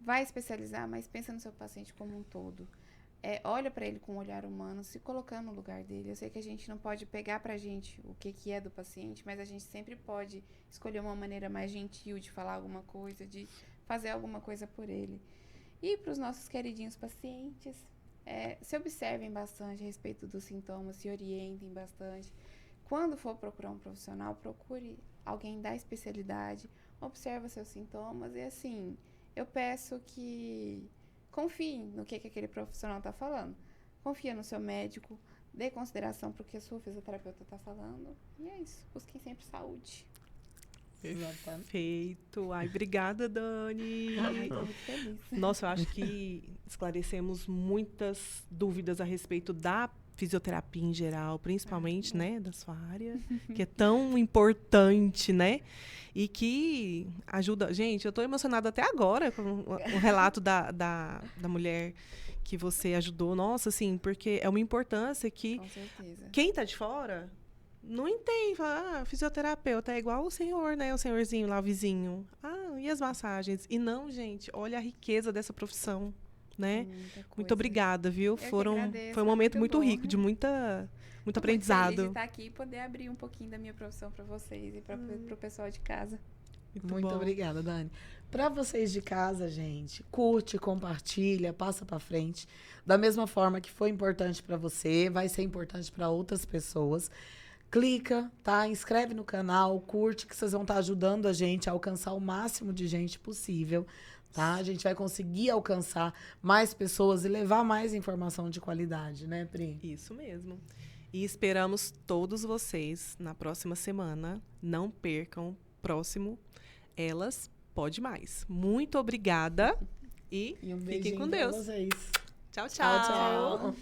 Vai especializar, mas pensa no seu paciente como um todo. Olha para ele com um olhar humano, se colocando no lugar dele. Eu sei que a gente não pode pegar pra gente o que é do paciente, mas a gente sempre pode escolher uma maneira mais gentil de falar alguma coisa, de fazer alguma coisa por ele. E para os nossos queridinhos pacientes, se observem bastante a respeito dos sintomas, se orientem bastante. Quando for procurar um profissional, procure alguém da especialidade, observa seus sintomas e assim, eu peço que confie no que aquele profissional está falando. Confia no seu médico, dê consideração para o que a sua fisioterapeuta está falando. E é isso, busquem sempre saúde. Perfeito. Ai, obrigada, Dani. Ai, tô muito feliz. Nossa, eu acho que esclarecemos muitas dúvidas a respeito da fisioterapia em geral, principalmente, né, da sua área, que é tão importante, né? E que ajuda... Gente, eu tô emocionada até agora com o relato da mulher que você ajudou. Nossa, assim, porque é uma importância que Com certeza. quem tá de fora não entende. Fala, fisioterapeuta é igual o senhor, né? O senhorzinho lá, o vizinho. E as massagens? E não, gente, olha a riqueza dessa profissão, né? Muita coisa. Muito obrigada, viu? que Foi agradeço, um momento muito bom. rico, de muito Tô muito feliz de aprendizado. estar aqui e poder abrir um pouquinho da minha profissão para vocês e para o pessoal de casa. Muito bom. obrigada, Dani. Para vocês de casa, gente, curte, compartilha, passa para frente. Da mesma forma que foi importante para você, vai ser importante para outras pessoas. Clica, tá? Inscreve no canal, curte, que vocês vão estar ajudando a gente a alcançar o máximo de gente possível, tá? A gente vai conseguir alcançar mais pessoas e levar mais informação de qualidade, né, Pri? Isso mesmo. E esperamos todos vocês na próxima semana. Não percam próximo Elas Pode Mais. Muito obrigada e E um fiquem beijinho com pra Deus. vocês. Tchau, Tchau, tchau.